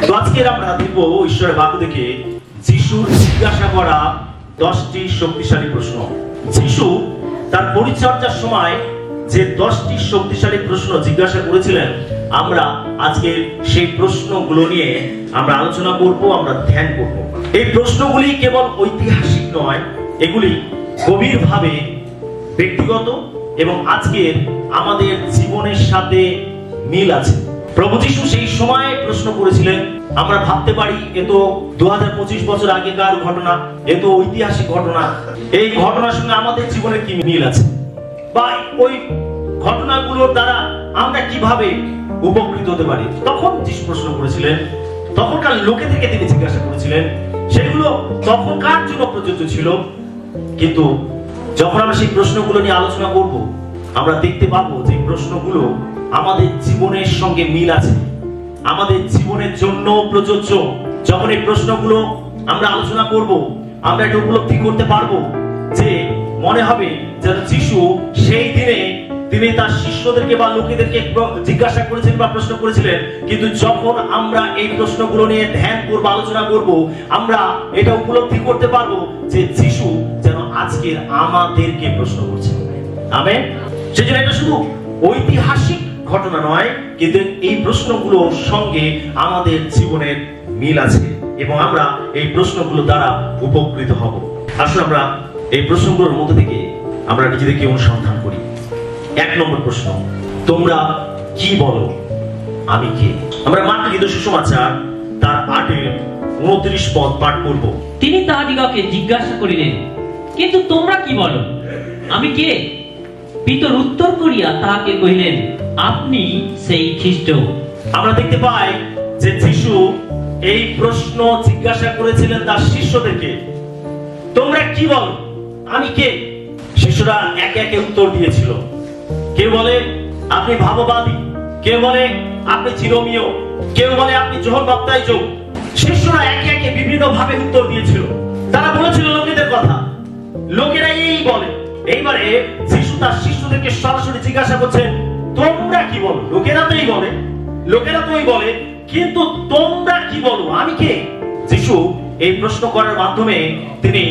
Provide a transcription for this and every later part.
তো আজকে আমরা দেখব ঈশ্বরের বাক্য থেকে যিশুর জিজ্ঞাসা করা 10টি শক্তিশালী প্রশ্ন। যিশু তার পরিচর্যার সময় যে 10টি শক্তিশালী প্রশ্ন জিজ্ঞাসা করেছিলেন, আমরা আজকে সেই প্রশ্নগুলো নিয়ে আমরা আলোচনা করব, আমরা ধ্যান করব। এই প্রশ্নগুলি কেবল ঐতিহাসিক নয়, এগুলি গভীরভাবে ব্যক্তিগত এবং আজকের আমাদের জীবনের সাথে মিল আছে। প্রভু যিশু সেই সময় প্রশ্ন করেছিলেন। আমরা ভাবতে পারি এ তো 2025 বছর আগেকার ঘটনা, এ তো ঐতিহাসিক ঘটনা, এই ঘটনার সঙ্গে আমাদের জীবনের কি মিল আছে, বা ওই ঘটনাগুলোর দ্বারা আমরা কিভাবে উপকৃত হতে পারি। তখন যিশু প্রশ্ন করেছিলেন, তখনকার লোকেদেরকে তিনি জিজ্ঞাসা করেছিলেন, সেগুলো তখনকার জন্য প্রযোজ্য ছিল। কিন্তু যখন আমরা সেই প্রশ্নগুলো নিয়ে আলোচনা করব, আমরা দেখতে পাবো যে প্রশ্নগুলো আমাদের জীবনের সঙ্গে মিল আছে, আমাদের জীবনের জন্য প্রযোজ্য। যখন এই প্রশ্নগুলো আমরা আলোচনা করব, আমরা এটা উপলব্ধি করতে পারবো যে মনে হবে যেন যিশু সেই দিনে তিনি তার শিষ্যদেরকে বা লোকেদেরকে জিজ্ঞাসা করেছিলেন বা প্রশ্ন করেছিলেন। কিন্তু যখন আমরা এই প্রশ্নগুলো নিয়ে ধ্যান করব, আলোচনা করব, আমরা এটা উপলব্ধি করতে পারবো যে যিশু যেন আজকের আমাদেরকে প্রশ্ন করছেন। আমেন। সেজন্য এটা শুধু ঐতিহাসিক ঘটনা নয়, কিন্তু এই প্রশ্নগুলোর সঙ্গে আমাদের জীবনের মিল আছে এবং আমরা এই প্রশ্নগুলো দ্বারা উপকৃত হব। আসলে আমরা এই প্রশ্নগুলোর মধ্যে থেকে আমরা নিজেদেরকে অনুসন্ধান করি। 1 নম্বর প্রশ্ন, তোমরা কি বলো আমি কে? আমরা মার্কলিখিত সুসমাচার তার 8-29 পদ পাঠ করব। তিনি তাহাদিগকে জিজ্ঞাসা করিলেন, কিন্তু তোমরা কি বলো আমি কে? পিতর উত্তর করিয়া তাহাকে কহিলেন, আপনি সেই খ্রিস্ট। আমরা দেখতে পাই যে যিশু এই প্রশ্ন জিজ্ঞাসা করেছিলেন তার শিষ্যদেরকে, তোমরা কি বলো আমি কে? শিষ্যরা একে একে উত্তর দিয়েছিল। কেউ বলে আপনি ভাববাদী, কেউ বলে আপনি চিরমীয়, কেউ বলে আপনি যোহন বাপ্তাইজক। শিষ্যরা একে একে বিভিন্ন ভাবে উত্তর দিয়েছিল। তারা বলেছিল লোকেদের কথা, লোকেরা এই বলে। এইবারে যিশু তার শিষ্যদেরকে সরাসরি জিজ্ঞাসা করছেন, তোমরা কি বলো? লোকেরা তো এই বলে, লোকেরা তো এই বলে, কিন্তু তোমরা কি বলো আমি কে? যিশু এই প্রশ্ন করার মাধ্যমে তিনি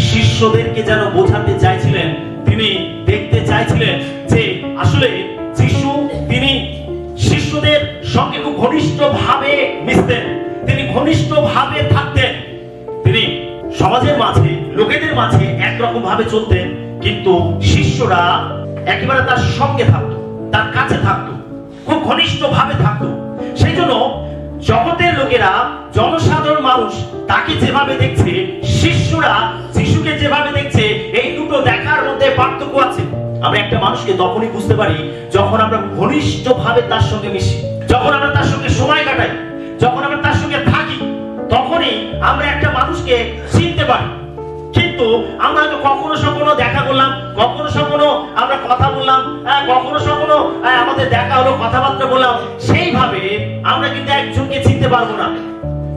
শিষ্যদেরকে যেন বোঝাতে চাইছিলেন, তিনি দেখতে চাইছিলেন যে আসলে যিশু তিনি শিষ্যদের সঙ্গে খুব ঘনিষ্ঠ ভাবে মিশতেন, তিনি ঘনিষ্ঠ ভাবে থাকতেন, তিনি সমাজের মাঝে লোকেদের মাঝে একরকম ভাবে চলতেন, কিন্তু শিষ্যরা একেবারে তার সঙ্গে থাকতো, তার কাছে থাকতো, খুব ঘনিষ্ঠ ভাবে থাকতো। সেই জন্য জগতের লোকেরা, জনসাধারণ মানুষ তাকে যেভাবে দেখছে, শিষ্যরা যিশুকে যেভাবে দেখছে, এই দুটো দেখার মধ্যে পার্থক্য আছে। আমরা একটা মানুষকে তখনই বুঝতে পারি যখন আমরা ঘনিষ্ঠ ভাবে তার সঙ্গে মিশি, যখন আমরা তার সঙ্গে সময় কাটাই, যখন আমরা তার সঙ্গে থাকি, তখনই আমরা একটা মানুষকে চিনতে পারি। কিন্তু আমরা হয়তো কখনো সখনো দেখা করলাম, কখনো সখনো আমরা কথা বললাম, কখনো সখনো আমাদের দেখা হলো, কথাবার্তা বললাম, সেইভাবে আমরা কিন্তু একজনকে চিনতে পারবো না।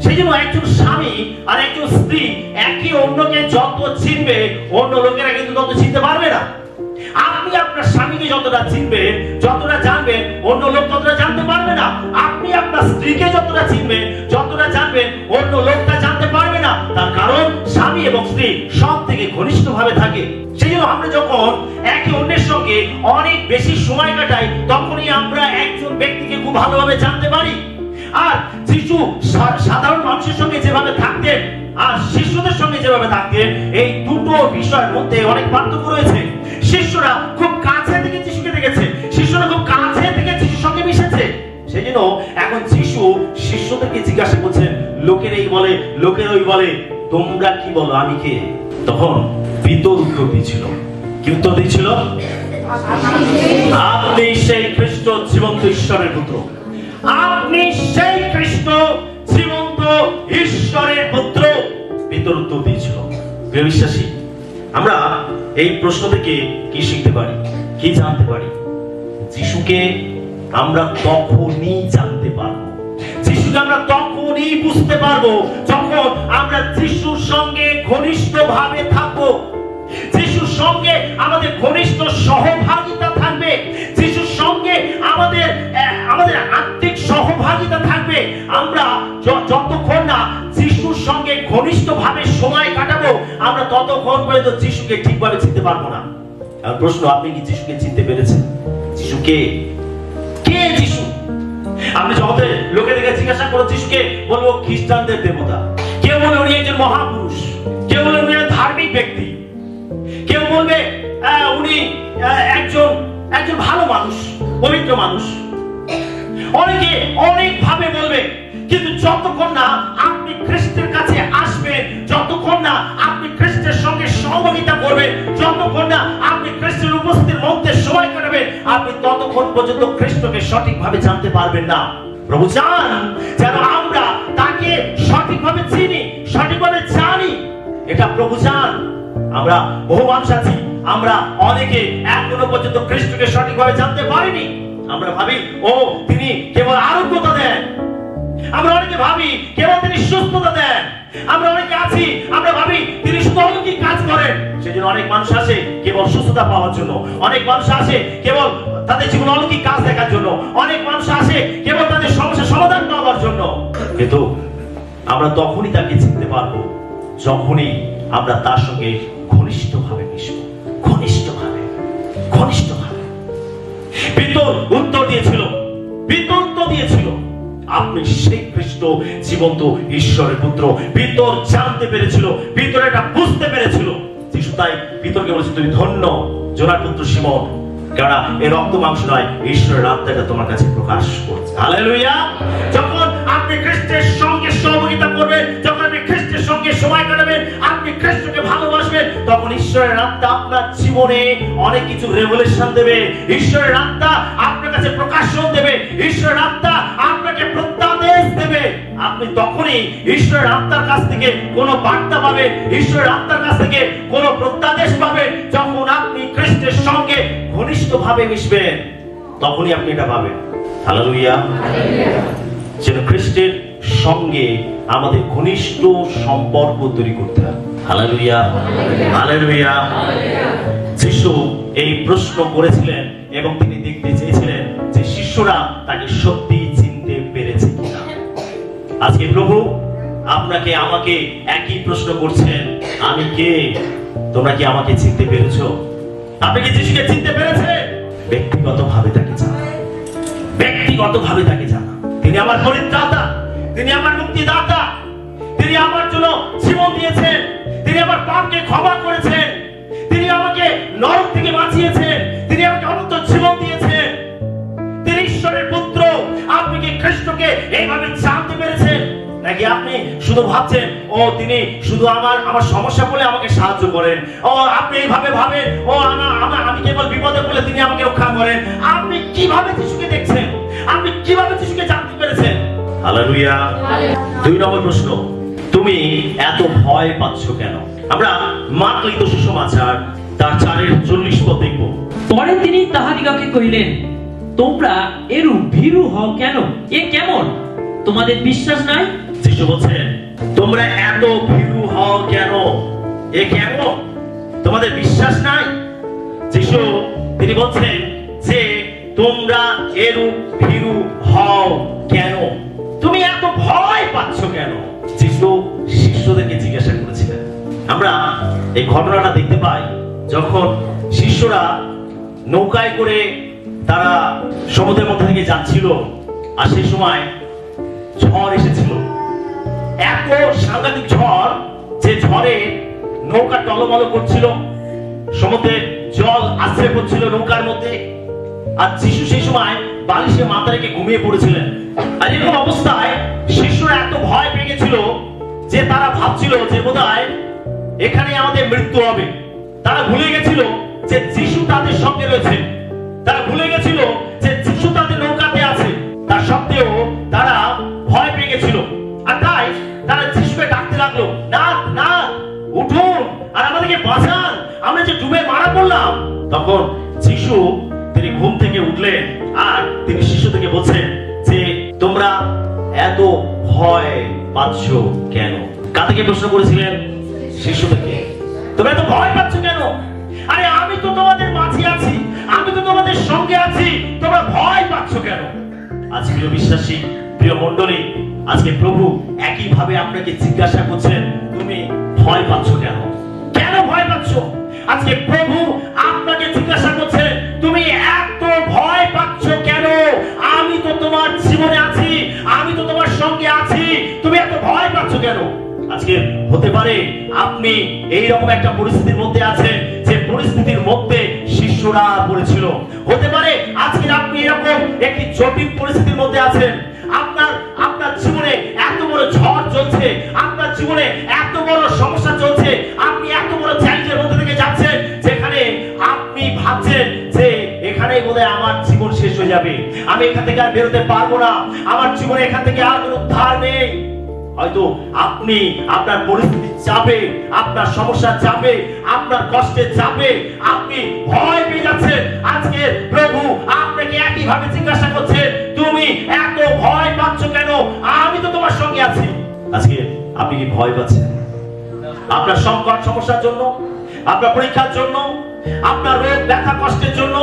সেই জন্য একজন স্বামী আর একজন স্ত্রী একে অন্যকে যত চিনবে, অন্য লোকেরা কিন্তু তত চিনতে পারবে না। আপনি আপনার স্বামীকে যতটা চিনবেন, যতটা জানবেন, অন্য লোক ততটা জানতে পারবে না। আপনি আপনার স্ত্রীকে যতটা চিনবেন, যতটা জানবেন, অন্য লোকটা জানতে পারবে না। তার কারণ স্বামী এবং স্ত্রী সব থেকে ঘনিষ্ঠ ভাবে থাকে। সেই জন্য আমরা যখন একে অন্যের সঙ্গে অনেক বেশি সময় কাটাই, তখনই আমরা একজন ব্যক্তিকে খুব ভালোভাবে জানতে পারি। আর যিশু সাধারণ মানুষের সঙ্গে যেভাবে থাকতেন আর শিষ্যদের সঙ্গে যেভাবে থাকতেন, এই দুটো বিষয়ের মধ্যে অনেক পার্থক্য রয়েছে। শিষ্যরা খুব কাছে থেকে যিশুকে দেখেছে, শিষ্যরা খুব কাছে থেকে যিশুর সঙ্গে মিশেছে। সেই জন্য এখন যিশু শিষ্যদেরকে জিজ্ঞাসা করছেন, লোকেরাই বলে, লোকেরাই বলে, তোমরা কি বলো আমি কে? তখন পিতর উত্তর দিয়েছিল। কি উত্তর দিয়েছিল? আপনি সেই খ্রিস্ট, জীবন্ত ঈশ্বরের পুত্র। আপনি সেই খ্রিস্ট, জীবন্ত ঈশ্বরের পুত্র। পিতর উত্তর দিয়েছিল। প্রিয় বিশ্বাসী, আমরা এই প্রশ্ন থেকে কি শিখতে পারি, কি জানতে পারি? যিশুকে আমরা তখনই জানতে পারবো, যিশুকে আমরা তখনই বুঝতে পারবো যখন আমরা যিশুর সঙ্গে ঘনিষ্ঠ ভাবে থাকবো, যিশুর সঙ্গে আমাদের ঘনিষ্ঠ সহভাগিতা থাকবে, যিশুর সঙ্গে আমাদের আমাদের আত্মিক সহভাগিতা থাকবে, আমরা যতক্ষণ না যিশুর সঙ্গে ঘনিষ্ঠভাবে সময় কাটাবো, আমরা ততক্ষণ পর্যন্ত যিশুকে ঠিকভাবে চিনতে পারবো না। আর প্রশ্ন, আপনি কি যিশুকে চিনতে পেরেছেন? যিশুকে কে? যিশু আপনি জগতের লোকেদেরকে জিজ্ঞাসা করো যিশুকে, বলবো খ্রিস্টানদের দেবতা। কেউ বলবে উনি একজন মহাপুরুষ, কেউ বলবে উনি একজন ধার্মিক ব্যক্তি, কেউ বলবে উনি একজন ভালো মানুষ, পবিত্র মানুষ। অনেকে অনেক ভাবে বলবে, কিন্তু যতক্ষণ না আপনি খ্রিস্টের কাছে আসবেন, যতক্ষণ না আপনি খ্রিস্টের সঙ্গে সহযোগিতা করবেন, যতক্ষণ না আপনি খ্রিস্টের উপস্থিতির মধ্যে সময় কাটাবেন, আপনি ততক্ষণ পর্যন্ত খ্রিস্টকে সঠিকভাবে জানতে পারবেন না। প্রভু চান যেন আমরা তাকে সঠিকভাবে চিনি, সঠিকভাবে জানি। এটা প্রভু চান। আমরা বহু মানুষ আছি, আমরা অনেকে এখনো পর্যন্ত খ্রিস্টকে সঠিকভাবে জানতে পারিনি। আমরা ভাবি ও তিনি কেবল আরোগ্যতা দেন, আমরা অনেকে ভাবি কেবল তিনি সুস্থতা দেন, আমরা অনেকে আছি আমরা ভাবি তিনি শুধু অলৌকিক কাজ করেন। সেজন্য অনেক মানুষ আসে কেবল সুস্থতা পাওয়ার জন্য, অনেক মানুষ আসে কেবল তাদের জীবনে অলৌকিক কাজ দেখার জন্য, অনেক মানুষ আসে কেবল তাদের সমস্যার সমাধান পাওয়ার জন্য। কিন্তু আমরা তখনই তাকে চিনতে পারবো যখনই আমরা তার সঙ্গে ঘনিষ্ঠভাবে মিশবো, ঘনিষ্ঠভাবে। পিতর উত্তর দিয়েছিল আপনি সেই খ্রিস্ট, জীবন্ত ঈশ্বরের পুত্র। পিতর জানতে পেরেছিল, পিতর এটা বুঝতে পেরেছিল। যিশু তাই পিতরকে বলেছে, তুমি ধন্য জোনার পুত্র সিমন, কারণ এই রক্ত মাংস নয়, ঈশ্বরের আত্মাটা তোমার কাছে প্রকাশ করছে। হালেলুয়া। যখন আপনি খ্রিস্টের সঙ্গে সহযোগিতা করবেন, যখন আপনি খ্রিস্টের সঙ্গে সময় কাটাবেন, আপনি খ্রিস্টকে ভালোবাসবেন, তখন ঈশ্বরের আত্মা আপনার জীবনে অনেক কিছু রেভেলেশন দেবে। ঈশ্বরের আত্মা আপনার কাছে প্রকাশন দেবে, ঈশ্বরের আত্মা আপনাকে প্রত্যাদেশ দেবে। আপনি তখনই ঈশ্বরের আত্মার কাছ থেকে কোনো বার্তা পাবেন, ঈশ্বরের আত্মার কাছ থেকে কোনো প্রত্যাদেশ পাবেন, যখন আপনি খ্রিস্টের সঙ্গে ঘনিষ্ঠভাবে মিশবেন, তখনই আপনি এটা পাবেন। হালেলুয়া। যেন খ্রিস্টের সঙ্গে আমাদের ঘনিষ্ঠ সম্পর্ক তৈরি করতে হবে। Hallelujah, hallelujah. যিশু এই প্রশ্ন করেছিলেন এবং তিনি দেখতে চেয়েছিলেন যে শিষ্যরা তাকে সত্যি চিনতে পেরেছে কিনা। আজকে প্রভু আপনাকে আমাকে একই প্রশ্ন করছেন, আমি কে? তোমরা কি আমাকে চিনতে পেরেছো? আপনি কি যিশুকে চিনতে পেরেছেন? ব্যক্তিগতভাবে তাকে জানা, ব্যক্তিগতভাবে তাকে জানা। তিনি আমার পরিত্রাতা, তিনি আমার মুক্তিদাতা, তিনি আমার জন্য জীবন দিয়েছেন, তিনি আমার পাপকে ক্ষমা করেছেন, তিনি আমাকে নরক থেকে বাঁচিয়েছেন, তিনি আমাকে অনন্ত জীবন দিয়েছেন, তিনি ঈশ্বরের পুত্র। আপনি কি খ্রিস্টকে এইভাবে জানতে পেরেছেন? নাকি আপনি শুধু ভাবছেন ও তিনি শুধু আমার সমস্যা বলে আমাকে সাহায্য করেন, ও আপনি এইভাবে ভাবেন ও আমি কেবল বিপদে পড়লে তিনি আমাকে রক্ষা করেন। আপনি কিভাবে যিশুকে দেখছেন? আপনি কিভাবে যিশুকে জানতে পেরেছেন? হালেলুয়া। 2 নম্বর প্রশ্ন, তুমি এত ভয় পাচ্ছ কেন? আমরা মার্ক লিখিত সুসমাচার তার 4:40 পদ দেখব। পরে তিনি তাহাদিগকে কহিলেন, তোমরা এরূপ ভীরু হও কেন? এ কেমন? তোমাদের বিশ্বাস নাই? যিশু বলছেন, তোমরা এত ভীরু হও কেন? এ কেমন? তোমাদের বিশ্বাস নাই? যিশু তিনি বলছেন যে তোমরা এরূপ ভীরু হও কেন? তুমি এত ভয় পাচ্ছ কেন? যিশু শিষ্যদেরকে জিজ্ঞাসা করেছিলেন। আমরা এই ঘটনাটা দেখতে পাই যখন শিষ্যরা নৌকায় করে তারা সমুদ্রের মধ্যে থেকে যাচ্ছিল, আর সেই সময় ঝড় এসেছিল। এত সাংঘাতিক ঝড় যে ঝড়ে নৌকা টলমল করছিল, সমুদ্রের জল আশ্রয় পড়ছিল নৌকার মধ্যে, আর যিশু সেই সময় বালিশে মাথা রেখে ঘুমিয়ে পড়েছিলেন। আর এরকম অবস্থায় শিষ্যরা এত ভয় পেয়ে গেছিল যে তারা ভাবছিল যে বোধহয় এখানে আমাদের মৃত্যু হবে। তারা ভুলে গেছিল যে যিশু তাদের সঙ্গে রয়েছে, তারা ভুলে গেছিল যে যিশু তাদের নৌকাতে আছে। তার সত্ত্বেও তারা ভয় পেয়ে গেছিল, আর তাই তারা যিশুকে ডাকতে লাগলো, না না উঠুন আর আমাদেরকে বাঁচান, আমরা যে ডুবে মারা পড়লাম। তখন যিশু তিনি ঘুম থেকে উঠলেন আর তিনি শিষ্যদেরকে বলছেন যে তোমরা এত ভয় পাচ্ছ কেন? কাদেরকে প্রশ্ন করেছিলেন? শিষ্যদেরকে। তোমরা এত ভয় পাচ্ছ কেন? আরে আমি তো তোমাদের মাঝে আছি, আমি তো তোমাদের সঙ্গে আছি, তোমরা ভয় পাচ্ছ কেন? আজকে প্রিয় বিশ্বাসী, প্রিয় মণ্ডলী, আজকে প্রভু একই ভাবে আপনাকে জিজ্ঞাসা করছেন, তুমি ভয় পাচ্ছ কেন? কেন ভয় পাচ্ছ? আজকে প্রভু আপনাকে জিজ্ঞাসা করছে, তুমি এত ভয় পাচ্ছ কেন? আমি তো তোমার জীবনে আছি, আমি তো তোমার সঙ্গে আছি, তুমি এত ভয় পাচ্ছ কেন? আজকে হতে পারে আপনি এইরকম একটা পরিস্থিতির মধ্যে আছেন যে পরিস্থিতির মধ্যে শিষ্যরা পড়েছিল। হতে পারে আজকে আপনি এরকম একটি জটিল পরিস্থিতির মধ্যে আছেন। আপনার জীবনে এত বড় ঝড় চলছে, আপনার জীবনে এত বড় সমস্যা চলছে, আপনি এত বড় চ্যালেঞ্জের মধ্যে থেকে যাচ্ছেন যেখানে আপনি ভাবছেন যে এখানেই বোধহয় আমার জীবন শেষ হয়ে যাবে, আমি এখান থেকে আর বেরোতে পারবো না, আমার জীবনে এখান থেকে আর কোনো উদ্ধার নেই। হয়তো আপনি আপনার পরিস্থিতি চাপে, আপনার সমস্যা চাপে, আপনার কষ্টের চাপে আপনি ভয় পেয়ে যাচ্ছেন। আজকে প্রভু আপনাকে একই ভাবে জিজ্ঞাসা করছে, তুমি এত ভয় পাচ্ছ কেন? আমি তো তোমার সঙ্গে আছি। আজকে আপনি কি ভয় পাচ্ছেন? আপনার সংকট সমস্যার জন্য, আপনার পরীক্ষার জন্য, আপনার রোগ ব্যথা কষ্টের জন্য,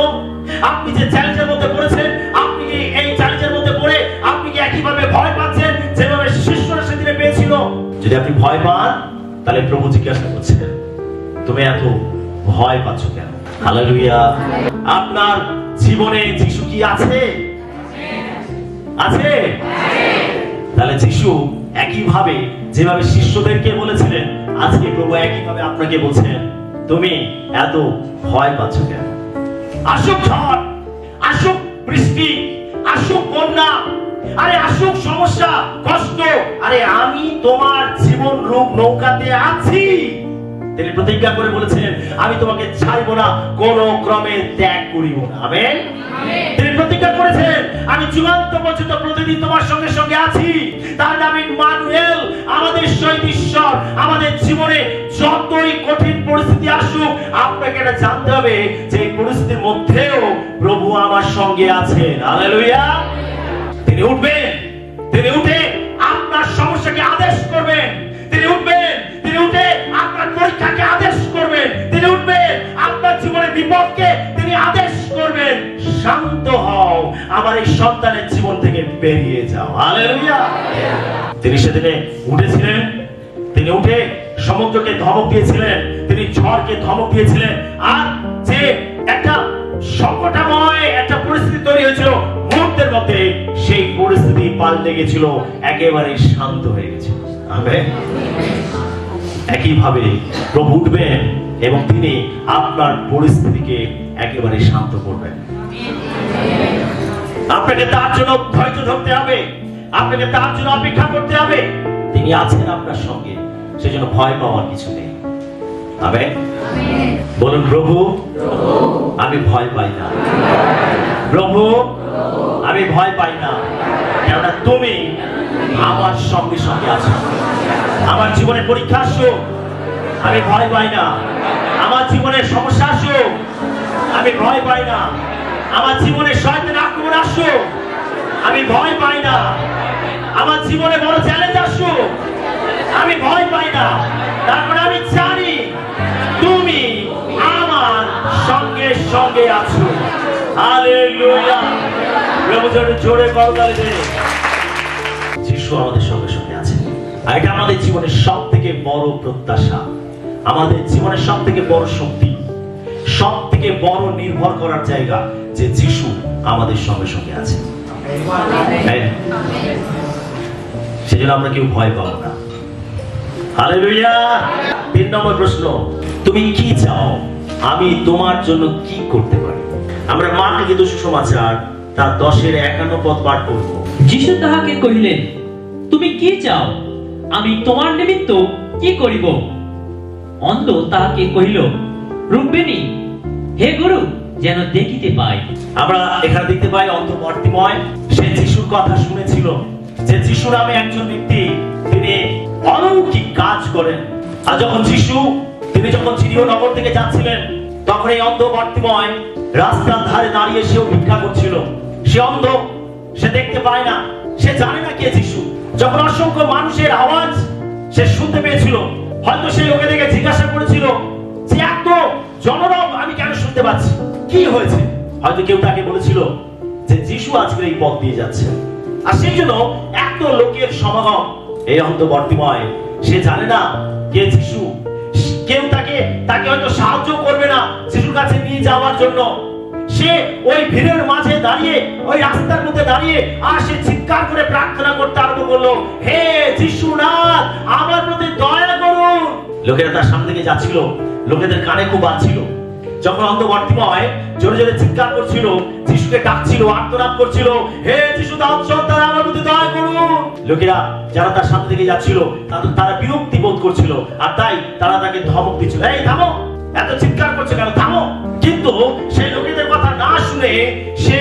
আপনি যে চ্যালেঞ্জের মধ্যে পড়েছেন, আপনি এই চ্যালেঞ্জের মধ্যে পড়ে আপনি কি একই ভাবে ভয় পাচ্ছেন যেভাবে শিষ্যরা সেদিনে পেয়েছিল? যদি আপনি ভয় পান, তাহলে প্রভু জিজ্ঞাসা করছেন, তুমি এত ভয় পাচ্ছ কেন? হালেলুয়া। আপনার জীবনে যিশু কি আছে? আছে? তাহলে যিশু একই ভাবে যেভাবে শিষ্যদেরকে বলেছিলেন, আজকে প্রভু একই ভাবে আপনাকে বলছেন, তুমি এত ভয় পাচ্ছ কেন? আসুক ঝড়, আসুক বৃষ্টি, আসুক বন্যা, আরে আসুক সমস্যা কষ্ট, আরে আমি তোমার জীবন রূপ নৌকাতে আছি। তিনি প্রতিজ্ঞা করে বলেছেন, আমি তোমাকে ছাড়বো না, কোন ক্রমে ত্যাগ করিব না। আমেন। তিনি প্রতিজ্ঞা করেছেন, আমি যুগান্ত পর্যন্ত প্রতিদিন তোমার সঙ্গে সঙ্গে আছি। তার নাম ইম্মানুয়েল, আমাদের সহিত ঈশ্বর। আমাদের জীবনে যতই কঠিন পরিস্থিতি আসুক, আপনাকে এটা জানতে হবে যে এই পরিস্থিতির মধ্যেও প্রভু আমার সঙ্গে আছেন। হালেলুয়া। তিনি উঠবেন, তিনি উঠে আপনার সমস্যাকে আদেশ করবেন, তিনি উঠবেন, তিনি উঠে আপনার পরীক্ষাকে আদেশ করবেন, তিনি উঠবেন আপনার জীবনের বিপদকে তিনি আদেশ করবেন, শান্ত হও, আমার এই সন্তানের জীবন থেকে বেরিয়ে যাও। হালেলুয়া। তিনি সেদিনে উঠেছিলেন, তিনি উঠে সমুদ্রকে ধমক দিয়েছিলেন, তিনি ঝড়কে ধমক দিয়েছিলেন, আর যে একটা সংকটাময় একটা পরিস্থিতি তৈরি হয়েছিল মুহূর্তের মধ্যে, সেই পরিস্থিতি পাল্টে গেছিল, একেবারে শান্ত হয়ে গেছিল। আমেন। একইভাবে প্রভু উঠবেন এবং তিনি আপনার পরিস্থিতিকে একেবারে শান্ত করবেন। আপনাকে তার জন্য ধৈর্য ধরতে হবে, আপনাকে তার জন্য অপেক্ষা করতে হবে। তিনি আছেন আপনার সঙ্গে, সেজন্য ভয় পাওয়ার কিছু নেই। আমেন। বলুন, প্রভু আমি ভয় পাই না, প্রভু আমি ভয় পাই না, কেননা তুমি আমার সঙ্গে সঙ্গে আছো। আমার জীবনে পরীক্ষা আসুক, আমি ভয় পাই না। আমার জীবনে সমস্যা আসুক, আমি ভয় পাই না। আমার জীবনে শয়তানের আক্রমণ আসুক, আমি ভয় পাই না। আমার জীবনে বড় চ্যালেঞ্জ আসুক, আমি ভয় পাই না। তারপরে আমি জানি তুমি আমার সঙ্গে সঙ্গে আছো। হালেলুয়া। প্রভু জোরে করতালি দেন। যিশু আমাদের সঙ্গে সঙ্গে আছে, আর এটা আমাদের জীবনের সব থেকে বড় প্রত্যাশা, আমাদের জীবনের সব থেকে বড় শক্তি, সব থেকে বড় নির্ভর করার জায়গা যে যিশু আমাদের সঙ্গে সঙ্গে আছে। সেজন্য আমরা কেউ ভয় পাবো না। হালেলুয়া। 3 নম্বর প্রশ্ন, তুমি কি চাও? আমি তোমার জন্য কি করতে পারি? আমরা মার্ক লিখিত সুসমাচার তার 10-51 পদ পাঠ করব। যিশু তাহাকে কহিলেন, তুমি কি চাও? আমি তোমার নিমিত্ত কি করিব? অন্ধ তাহাকে কহিল, রূপবেণী, হে গুরু, যেন দেখিতে পাই। আমরা এখানে দেখতে পাই অন্ধ বর্তিময়, সে যিশুর কথা শুনেছিল যে যিশু নামে একজন ব্যক্তি, তিনি অলৌকিক কাজ করেন। আর যখন যিশু তিনি যখন চিরিও নগর থেকে যাচ্ছিলেন, তখন এই অন্ধ বর্তিময় রাস্তার ধারে দাঁড়িয়ে সেও ভিক্ষা করছিল। সে অন্ধ, সে দেখতে পায় না, সে জানে না কে যিশু। যখন অসংখ্য মানুষের আওয়াজ সে শুনতে পেয়েছিল, হয়তো সে ওকে দেখে জিজ্ঞাসা করেছিল যে এত জনরব শুনতে পাচ্ছি, কি হয়েছে? হয়তো কেউ তাকে বলেছিল যে যিশু আজকে এই পথ দিয়ে যাচ্ছে, আর সেই জন্য এত লোকের সমাগম। এই অন্ধ বর্তিময়, সে জানে না কে যিশু। কেউ তাকে হয়তো সাহায্য করবে না যিশুর কাছে নিয়ে যাওয়ার জন্য। সে ওই ভিড়ের মাঝে দাঁড়িয়ে, ওই রাস্তার মধ্যে দাঁড়িয়ে, আর সে চিৎকার করে প্রার্থনা করতে আরম্ভ করলো, হে যিশুনাথ, আমার প্রতি দয়া করুন। লোকেরা তার সামনে থেকে যাচ্ছিল, লোকেদের কানে খুব বাজছিল। যখন অন্ধ বর্তিময় জোরে জোরে চিৎকার করছিল, যিশুকে ডাকছিল, আর্তনাদ করছিল, হে যিশু দাউদ সন্তান, আমার প্রতি দয়া করুন। লোকেরা যারা তার সামনে থেকে যাচ্ছিল তারা বিরক্তি বোধ করছিল, আর তাই তারা তাকে ধমক দিচ্ছিল, এই থামো, এত চিৎকার করছে কেন, থামো। কিন্তু সেই লোকেদের কথা না শুনে সে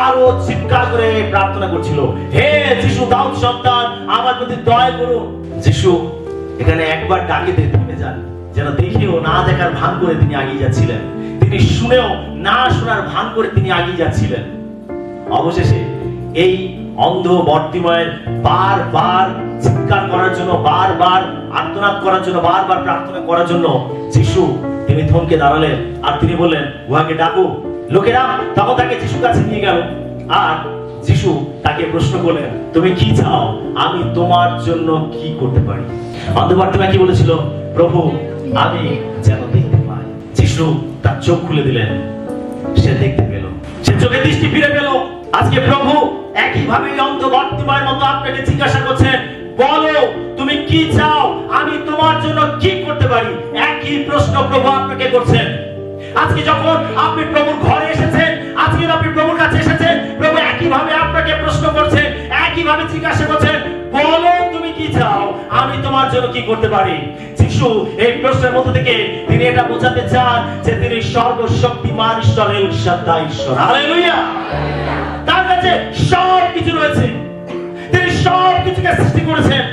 আরো চিৎকার করে প্রার্থনা করছিল, হে যিশু দাউদ সন্তান, আমার প্রতি দয়া করুন। যিশু এখানে একবার ডাকে থেমে যান, যেন দেখেও না দেখার ভান করে তিনি এগিয়ে যাচ্ছিলেন, তিনি শুনেও না শোনার ভান করে তিনি এগিয়ে যাচ্ছিলেন। অবশেষে এই অন্ধ বর্তিময়ের বারবার চিৎকার করার জন্য, বারবার আর্তনাদ করার জন্য, বারবার প্রার্থনা করার জন্য যিশু তিনি থমকে দাঁড়ালেন, আর তিনি বললেন, উহাকে ডাকো। লোকেরা তখন তাকে যিশুর কাছে নিয়ে গেল, আর যিশু তাকে প্রশ্ন করলেন, তুমি কি চাও, আমি তোমার জন্য কি করতে পারি? অন্ধ বর্তিময় কি বলেছিল? প্রভু, আমি যেন দেখতে পাই। যিশু তার চোখ খুলে দিলেন, সে দেখতে পেল, সে চোখে দৃষ্টি ফিরে পেল। আজকে প্রভু একইভাবে অন্ধ বর্তিময়ের মতো আপনাকে জিজ্ঞাসা করছেন, বলো তুমি কি চাও, আমি তোমার জন্য কি করতে পারি? একই প্রশ্ন প্রভু আপনাকে করছেন। আজকে যখন আপনি প্রভুর ঘরে এসেছেন, আজকে আপনি প্রভুর কাছে এসেছেন, প্রভু একইভাবে আপনাকে প্রশ্ন করছেন, একইভাবে জিজ্ঞাসা করছেন, বলো তুমি কি চাও, আমি তোমার জন্য কি করতে পারি? যিশু এই প্রশ্নের মধ্যে থেকে তিনি এটা বোঝাতে চান যে তিনি সর্বশক্তিমান ঈশ্বর, এল শাদ্দাই ঈশ্বর। হালেলুয়া! তার কাছে সব কিছু রয়েছে, তিনি সব কিছুকে সৃষ্টি করেছেন।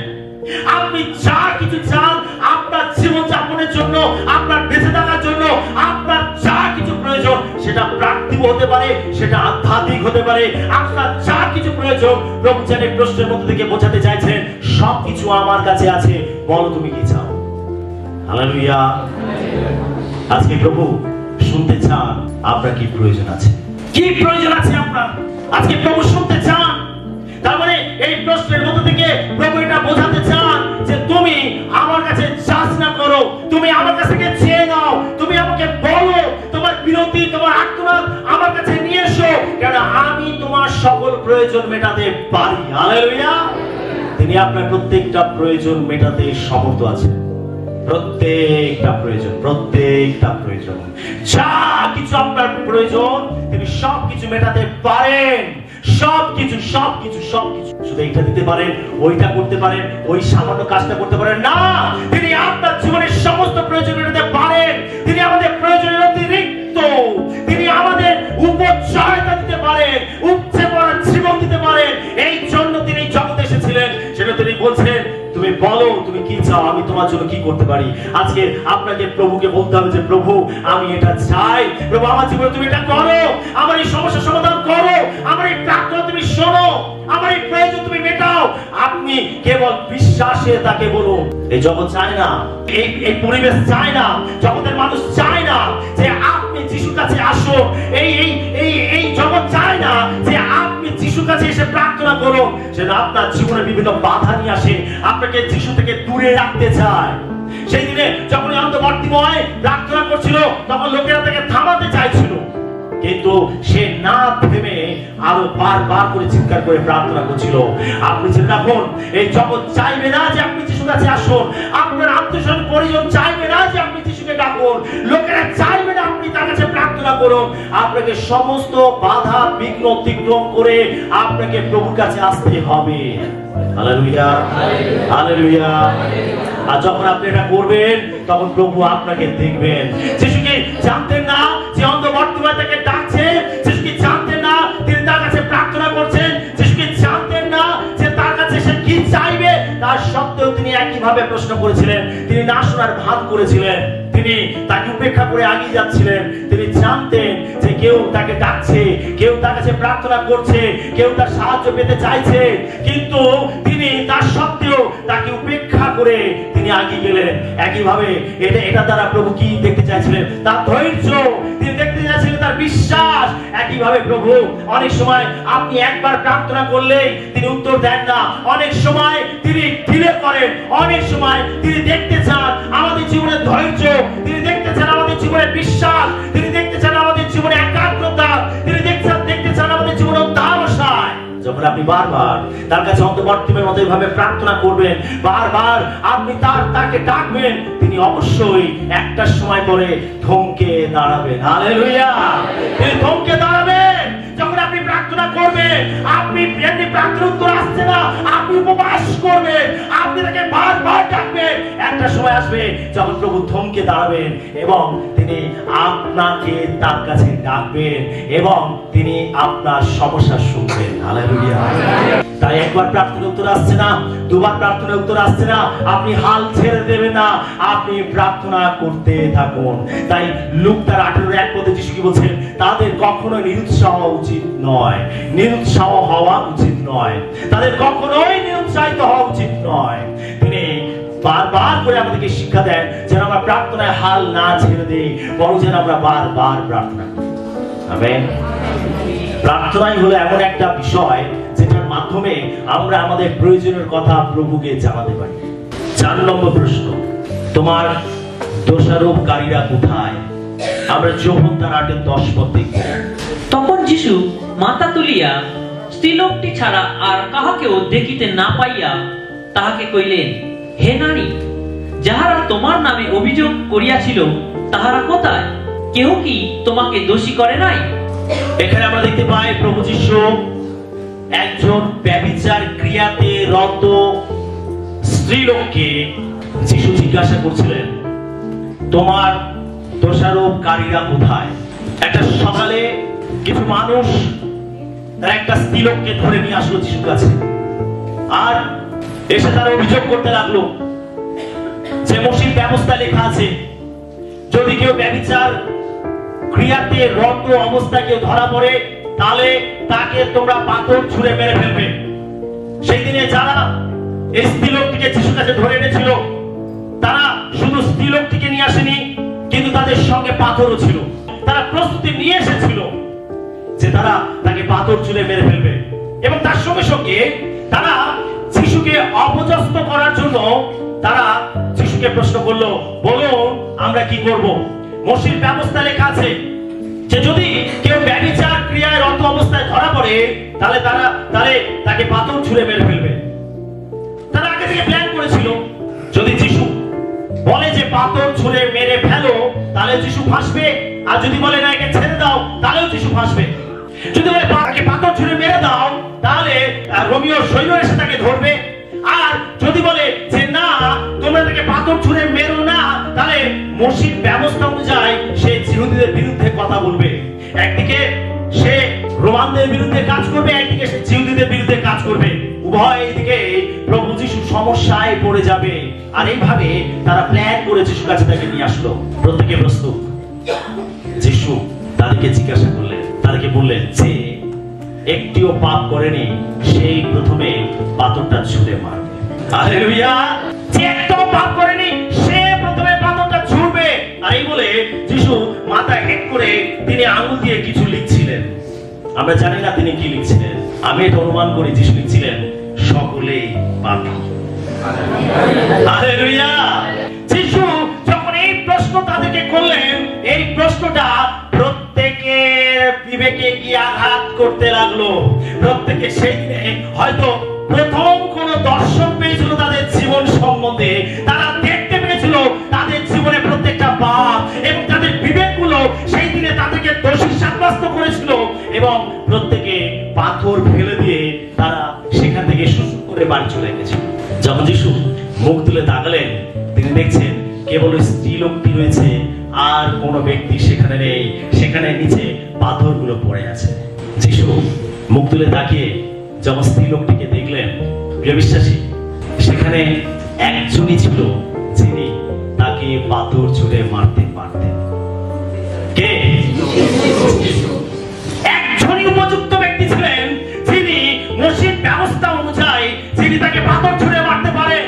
আপনি যা কিছু চান আপনার জীবন যাপনের জন্য, আপনার বেঁচে থাকার জন্য, আপনার যা কিছু প্রয়োজন, সেটা প্রাকৃতিক হতে পারে, সেটা আধ্যাত্মিক হতে পারে, আপনার যা কিছু প্রয়োজন প্রভু যেন এই প্রশ্নের মধ্যে থেকে বোঝাতে চাইছেন, সবকিছু আমার কাছে আছে, বলো তুমি কি চাও। হালেলুয়া! আজকে প্রভু শুনতে চান আপনার কি প্রয়োজন আছে, কি প্রয়োজন আছে আপনার। আজকে প্রভু শুনতে চান। তার মানে এই প্রশ্নের মধ্যে থেকে প্রভু এটা বোঝাতে চান যে তুমি আমার কাছে যাচনা করো, তুমি আমার কাছ থেকে চেয়ে নাও, তুমি আমাকে বলো তোমার বিনতি, তোমার আর্তনাদ আমার কাছে নিয়ে এসো, কারণ আমি তোমার সকল প্রয়োজন মেটাতে পারি। হালেলুয়া! তিনি আপনার প্রত্যেকটা প্রয়োজন মেটাতে সমর্থ আছেন। প্রত্যেকটা প্রয়োজন যা কিছু আপনার প্রয়োজন তিনি সবকিছু মেটাতে পারেন। সবকিছু শুধু এইটা দিতে পারেন, ওইটা করতে পারেন, ওই সামান্য কাজটা করতে পারেন না, তিনি আপনার জীবনের সমস্ত প্রয়োজন মেটাতে পারেন। তিনি আমাদের প্রয়োজনের অতিরিক্ত তিনি আমাদের উপচয়তা দিতে পারেন, উপচে পড়া জীবন দিতে পারেন। এই জন্য তিনি জগতে এসেছিলেন। সেটা তিনি বলছেন, তুমি বলো তুমি কি চাও, আমি তোমার জন্য কি করতে পারি। আজকে আপনাকে প্রভুকে বলতে হবে যে প্রভু আমি এটা চাই, প্রভু আমার জীবনে তুমি এটা করো, আমার এই সমস্যার সমাধান করো, আমার এই প্রার্থনা তুমি শোনো, আমার এই প্রয়োজন তুমি মেটাও। আপনি কেবল বিশ্বাসে তাকে বলুন। এই জগৎ চায় না, এই পরিবেশ চায় না, জগতের মানুষ চায় না যে আপনি যিশুর কাছে আসুন। এই জগৎ চায় না যে আপনি যিশুর কাছে এসে প্রার্থনা করুন। সেটা আপনার জীবনে বিভিন্ন বাধা নিয়ে আসে, আপনাকে যিশু থেকে দূরে রাখতে চায়। সেই দিনে যখন অন্ধ বর্তিময় প্রার্থনা করছিল, তখন লোকেরা তাকে থামাতে চাইছিল, কিন্তু সে না থেমে আরো বারবার করে চিৎকার করে প্রার্থনা করছিল। আপনি চিন্তা রাখুন, এই জগৎ চাইবে না যে আপনি যিশুর কাছে আসুন, আপনার আত্মীয়স্বজন পরিজন চাইবে না যে আপনি যিশুকে ডাকুন, লোকেরা চাইবে না আপনি তার কাছে প্রার্থনা করুন। আপনাকে সমস্ত বাধা বিঘ্ন অতিক্রম করে আপনাকে প্রভুর কাছে আসতে হবে। Hallelujah, hallelujah. আর যখন আপনি এটা করবেন, তখন প্রভু আপনাকে দেখবেন। যিশুকে জানতেন না যে অন্ধ বর্তিময় তাকে ডাকছে, যিশুকে জানতেন না তিনি তার কাছে প্রার্থনা করছেন, যিশুকে জানতেন না যে তার কাছে সে কি চাইবে। তার সত্ত্বেও তিনি একইভাবে প্রশ্ন করেছিলেন, তিনি না শোনার ভান করেছিলেন, তিনি তাকে উপেক্ষা করে এগিয়ে যাচ্ছিলেন। তিনি জানতেন যে কেউ তাকে ডাকছে, কেউ তার কাছে প্রার্থনা করছে, কেউ তার সাহায্য পেতে চাইছে, কিন্তু তিনি তিনি তার সত্ত্বেও তাকে উপেক্ষা করে তিনি এগিয়ে গেলেন। একইভাবে এটা দ্বারা প্রভু কি দেখতে চাইছিলেন? তার ধৈর্য। তিনি দেখতে চাইছিলেন তার বিশ্বাস। একইভাবে প্রভু অনেক সময় আপনি একবার প্রার্থনা করলেই তিনি উত্তর দেন না, অনেক সময় তিনি ডিলে করেন, অনেক সময় তিনি দেখতে চান আমাদের জীবনের ধৈর্য, তিনি দেখতে চান আমাদের জীবনের বিশ্বাস, তিনি দেখতে চান আমাদের জীবনে একাগ্রতা, তিনি দেখতে চান আমাদের জীবনে অধ্যবসায়। যখন আপনি বারবার তার কাছে অন্তর্বর্তীমের মতো ভাবে প্রার্থনা করবেন, বারবার আপনি তাকে ডাকবেন, তিনি অবশ্যই একটা সময় পরে থমকে দাঁড়াবেন। হালেলুয়া! তিনি থমকে দাঁড়াবেন। যখন আপনি প্রার্থনা করবেন, আপনি প্রার্থনার উত্তর আসছে না, আপনি উপবাস করবেন, আপনি তাকে বারবার ডাকবেন। একটা সময় আসবে যখন প্রভু থমকে দাঁড়াবেন এবং তিনি আপনাকে তার কাছে ডাকবেন এবং তিনি আপনার সমস্যা শুনবেন। হালেলুয়া! তাই একবার প্রার্থনার উত্তর আসছে না, দুবার প্রার্থনার উত্তর আসছে না, আপনি হাল ছেড়ে দেবেন না, আপনি প্রার্থনা করতে থাকুন। তাই লুক তার 18:1 যিশু কি বলছেন? তাদের কখনো নিরুৎসাহ উচিত নয়, নিরুৎসাহ হওয়া উচিত নয়, তাদের কখনোই নিরুৎসাহিত হওয়া উচিত নয়। তিনি বারবার করে আমাদেরকে শিক্ষা দেন যেন আমরা প্রার্থনায় হাল না ছেড়ে দেই, বরং যেন আমরা বারবার প্রার্থনা করি। আমেন। প্রার্থনাই হলো এমন একটা বিষয় যেটার মাধ্যমে আমরা আমাদের প্রয়োজনের কথা প্রভুকে জানাতে পারি। 4 নম্বর প্রশ্ন, তোমার দোষারোপকারীরা কোথায়? আমরা যোহন তার 8:10 দেখব। তখন যিশু মাথা তুলিয়া স্ত্রীলোকটি ছাড়া আর কাহাকেও দেখিতে না পাইয়া তাহাকে কইলেন, হে নারী, যাহারা তোমার নামে অভিযোগ করিয়াছিল তাহারা কোথায়? কেউ কি তোমাকে দোষী করে নাই? এখানে আমরা দেখতে পাই প্রভু যিশু একজন ব্যভিচার ক্রিয়াতে রত স্ত্রীলোককে যিশু জিজ্ঞাসা করছিলেন, তোমার দোষারোপকারীরা কোথায়? একটা সকালে কিছু মানুষ তারা একটা স্ত্রীলোককে ধরে নিয়ে আসলো যিশুর কাছে, আর এসে তারা অভিযোগ করতে লাগলো যে মসির ব্যবস্থা লেখা আছে, যদি কেউ ব্যভিচার ক্রিয়াতে রত অবস্থায় কেউ ধরা পড়ে তাহলে তাকে তোমরা পাথর ছুঁড়ে মেরে ফেলবে। সেই দিনে যারা এই স্ত্রীলোকটিকে যিশুর কাছে ধরে এনেছিল তারা শুধু স্ত্রীলোকটিকে নিয়ে আসেনি, কিন্তু তাদের সঙ্গে পাথরও ছিল। তারা প্রস্তুতি নিয়ে এসেছিল যে তারা তাকে পাথর ছুঁড়ে মেরে ফেলবে, এবং তার সঙ্গে সঙ্গে তারা যিশুকে অপদস্থ করার জন্য তারা যিশুকে প্রশ্ন করলো, বলুন আমরা কি করব? মসির ব্যবস্থা লেখা আছে যে যদি কেউ ব্যভিচার ক্রিয়ায় রত অবস্থায় ধরা পড়ে তাহলে তাকে পাথর ছুঁড়ে মেরে ফেলবে। তারা আগে থেকে প্ল্যান করেছিল, যদি যিশু বলে যে পাথর ছুঁড়ে মেরে ফেলো তাহলে যিশু ফাঁসবে, আর যদি বলে না একে ছেড়ে দাও তাহলেও যিশু ফাঁসবে। যদি বলে তাকে পাথর ছুঁড়ে মেরে দাও তাহলে রোমিও সৈন্য এসে তাকে ধরবে, আর যদি বলে যে না তোমরা তাকে পাথর ছুঁড়ে মেরো না তাহলে মসির ব্যবস্থা অনুযায়ী সে জিহুদীদের বিরুদ্ধে কথা বলবে। একদিকে সে রোমানদের বিরুদ্ধে কাজ করবে, একদিকে সে জিহুদীদের বিরুদ্ধে কাজ করবে। উভয় দিকে প্রভু যিশু সমস্যায় পড়ে যাবে। আর এইভাবে তারা প্ল্যান করে যিশুর কাছে তাকে নিয়ে আসলো। প্রত্যেকে প্রস্তুত। যিশু তাদেরকে জিজ্ঞাসা করলেন, তাদেরকে বললেন যে একটিও পাপ করেনি সেই প্রথমে পাথরটা ছুঁড়ে মারবে। হালেলুয়া! যে একটাও পাপ করেনি সে প্রথমে পাথরটা ছুঁড়বে। আর এই বলে যিশু মাথা হেট করে তিনি আঙুল দিয়ে কিছু লিখছিলেন। আমরা জানি না তিনি কি লিখছিলেন, আমি এটা অনুমান করি যিশু লিখছিলেন সকলেই পাপী। হালেলুয়া! যিশু যখন এই প্রশ্ন তাদেরকে করলেন, এই প্রশ্নটা প্রত্যেকের বিবেকে গিয়ে আঘাত করতে লাগলো। প্রত্যেকে সেই দিনে হয়তো প্রথম কোন দর্শন পেয়েছিল তাদের জীবন সম্বন্ধে। তারা দেখতে পেয়েছিল তাদের জীবনে প্রত্যেকটা পাপ, এবং তাদের বিবেকগুলো সেই দিনে তাদেরকে দোষী সাব্যস্ত করেছিল, এবং প্রত্যেকে পাথর ফেলে দিয়ে তারা সেখান থেকে সুস্থ করে বাড়ি চলে গেছিল। যখন যিশু মুখ তুলে তাকালেন তিনি দেখছেন কেবল স্ত্রীলোকটি রয়েছে, আর কোন ব্যক্তি সেখানে নেই। সেখানে নিচে পাথরগুলো পড়ে আছে। যিশু মুখ তুলে তাকিয়ে যখন স্ত্রীলোকটিকে দেখলেন, প্রিয় বিশ্বাসী, সেখানে একজনই ছিল যিনি তাকে পাথর ছুঁড়ে মারতে পারতেন। কে? একজনই উপযুক্ত ব্যক্তি ছিলেন যিনি মসির ব্যবস্থা অনুযায়ী যিনি তাকে পাথর ছুঁড়ে মারতে পারেন,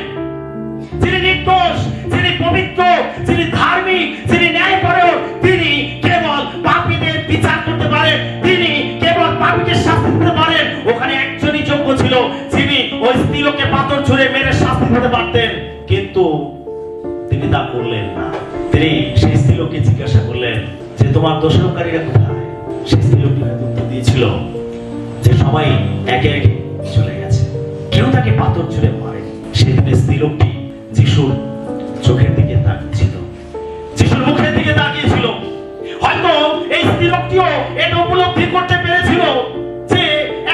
যিনি নির্দোষ, যিনি পবিত্র, যিনি ধার্মিক, যিনি ন্যায়পরায়ণ, তিনি কেবল পাপীদের বিচার করতে পারেন, তিনি কেবল পাপীকে শাস্তি দিতে পারেন। ওখানে একজনই যোগ্য ছিল, যিনি ওই স্ত্রীলোককে পাথর ছুঁড়ে মেরে শাস্তি দিতে পারতেন, কিন্তু তিনি তা করলেন না। তিনি সেই স্ত্রীলোককে জিজ্ঞাসা করলেন যে তোমার দোষারোপকারীরা কোথায়? সেই স্ত্রীলোকটি উত্তর দিয়েছিল যে সবাই একে একে চলে গেছে, কেউ তাকে পাথর ছুঁড়ে মারে। সেদিনে স্ত্রীলোকটি যিশুর চোখের দিকে তাকিয়েছিল, যিশুর মুখের দিকে তাকিয়েছিল। হয়তো এই স্ত্রীলোকটিও এটা উপলব্ধি করতে পেরেছিল যে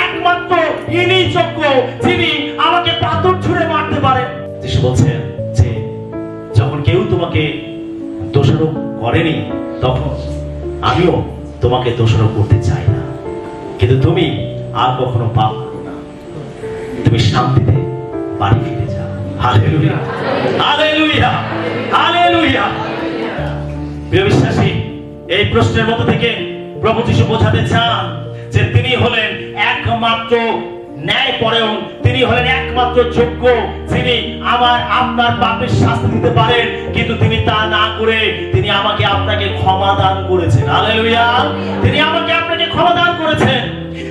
একমাত্র ইনি যোগ্য, যিনি আমাকে পাথর ছুঁড়ে মারতে পারে। যিশু বলছেন যে যখন কেউ তোমাকে দোষারোপ করেনি, তখন আমিও তোমাকে দোষারোপ করতে চাই না, কিন্তু তুমি আর কখনো পাপ করো না, তুমি শান্তিতে বাড়ি ফিরে যাও। Hallelujah, hallelujah, hallelujah. প্রিয় বিশ্বাসী, এই প্রশ্নের মধ্যে থেকে প্রভু যিশু বোঝাতে চান যে তিনি হলেন একমাত্র ন্যায়পরায়ণ, তিনি হলেন একমাত্র যোগ্য, যিনি আমার আপনার পাপের শাস্তি দিতে পারেন, কিন্তু তিনি তা না করে তিনি আমাকে আপনাকে ক্ষমা দান করেছেন। হালেলুয়া। তিনি আমাকে আপনাকে ক্ষমা দান করেছেন,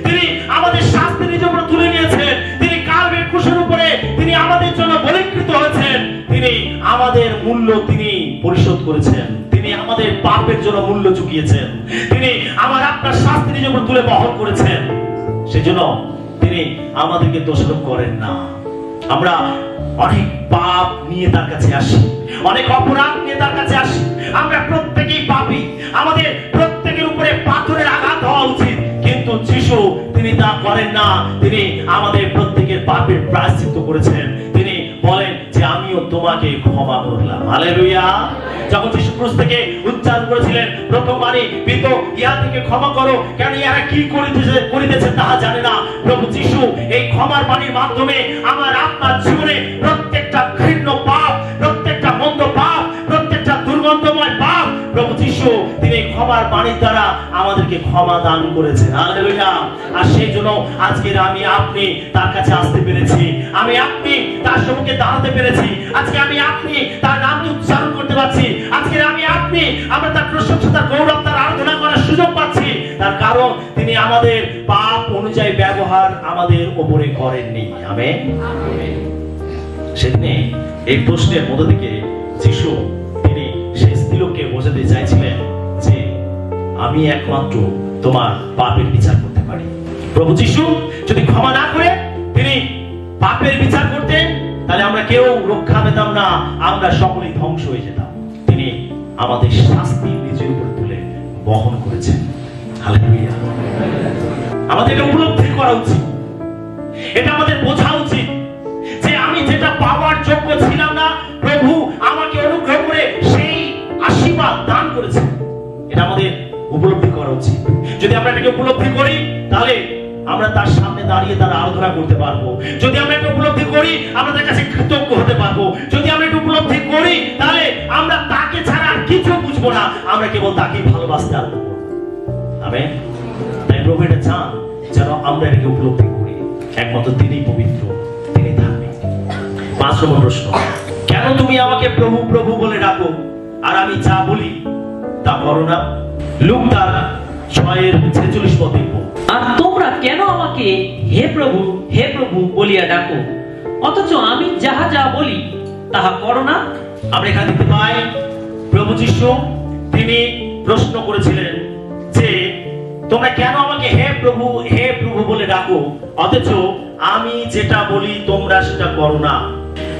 তিনি আমাদের শাস্তি নিজের উপর তুলে নিয়েছেন, তিনি কালভের ক্রুশের উপরে তিনি আমাদের জন্য বলিকৃত হয়েছেন, তিনি আমাদের মূল্য তিনি পরিশোধ করেছেন, তিনি আমাদের পাপের জন্য মূল্য চুকিয়েছেন, তিনি আমার আপনার শাস্তি নিজের উপর তুলে বহন করেছেন। সেজন্য তিনি আমাদেরকে দোষারোপ করেন না। আমরা অনেক পাপ নিয়ে তার কাছে আসি, অনেক অপরাধ নিয়ে তার কাছে আসি। আমরা প্রত্যেকেই পাপী, আমাদের প্রত্যেকের উপরে পাথরের আঘাত হওয়া উচিত, কিন্তু যিশু তিনি তা করেন না। তিনি আমাদের প্রত্যেকের পাপের প্রায়শ্চিত্ত করেছেন। তিনি বলেন যে আমিও তোমাকে ক্ষমা করলাম। হালেলুয়া। যখন যিশু ক্রুশ থেকে উচ্চারণ করেছিলেন প্রথম বাণী, পিতা ইহাদেরকে ক্ষমা করো, কেন ইহারা কি করিতেছে তাহা জানে না, প্রভু যিশু এই ক্ষমার বাণীর মাধ্যমে আমার আপনার জীবনে প্রত্যেকটা ঘৃণ্য পাপ, প্রত্যেকটা মন্দ পাপ, প্রত্যেকটা দুর্গন্ধময় পাপ প্রভু যিশু তিনি ক্ষমার বাণীর দ্বারা আমাদেরকে ক্ষমা দান করেছেন। হালেলুয়া। আর সেই জন্য আজকে আমি আপনি তার কাছে আসতে পেরেছি, আমি আপনি তার সম্মুখে দাঁড়াতে পেরেছি, আজকে আমি আপনি তার নামকে উচ্চারণ করতে পারছি, আজকে আমি আপনি আমরা তার প্রশংসা, তার গৌরব, তার আরাধনা করার সুযোগ পাচ্ছি। তার কারণ তিনি আমাদের পাপ অনুযায়ী ব্যবহার আমাদের উপরে করেননি। আমেন। সেদিনে এই প্রশ্নের মধ্য থেকে যিশু তিনি সেই স্ত্রীলোককে বোঝাতে চাইছিলেন যে আমি একমাত্র তোমার পাপের বিচার করতে পারি। প্রভু যিশু যদি ক্ষমা না করে তিনি পাপের বিচার করতেন, তাহলে আমরা কেউ রক্ষা পেতাম না, আমরা সকলেই ধ্বংস হয়ে যেতাম। তিনি আমাদের শাস্তি নিজের উপর তুলে বহন করেছেন। হালেলুয়া। আমাদের এটা উপলব্ধি করা উচিত, এটা আমাদের বোঝা উচিত যে আমি যেটা পাওয়ার যোগ্য ছিলাম না, প্রভু আমাকে অনুগ্রহ করে সেই আশীর্বাদ দান করেছেন। এটা আমাদের উপলব্ধি করা উচিত। যদি আমরা এটাকে উপলব্ধি করি, তাহলে আমরা তার সামনে দাঁড়িয়ে তার আরাধনা করতে পারবো। যদি আমরা এটা উপলব্ধি করি, আমরা তার কাছে কৃতজ্ঞ হতে পারবো। যদি আমরা এটা উপলব্ধি করি, তাহলে আমরা তাকে ছাড়া আর কিছু বুঝবো না, আমরা কেবল তাকেই ভালোবাসতে আরম্ভ করবো। আমেন। তাই প্রভু এটা চান যেন আমরা এটাকে উপলব্ধি করি, একমাত্র তিনিই পবিত্র, তিনি ধার্মিক। 5 নম্বর প্রশ্ন, কেন তুমি আমাকে প্রভু প্রভু বলে ডাকো আর আমি যা বলি তা করো না? লূক তার 6:46 পদে, আর তোমরা কেন আমাকে হে প্রভু হে প্রভু বলিয়া ডাকো, অথচ আমি যাহা যা বলি তাহা করো না? আমরা এখানে দেখতে পাই প্রভু যিশু তিনি প্রশ্ন করেছিলেন যে তোমরা কেন আমাকে হে প্রভু বলে ডাকো, অথচ আমি যেটা বলি তোমরা সেটা করো না।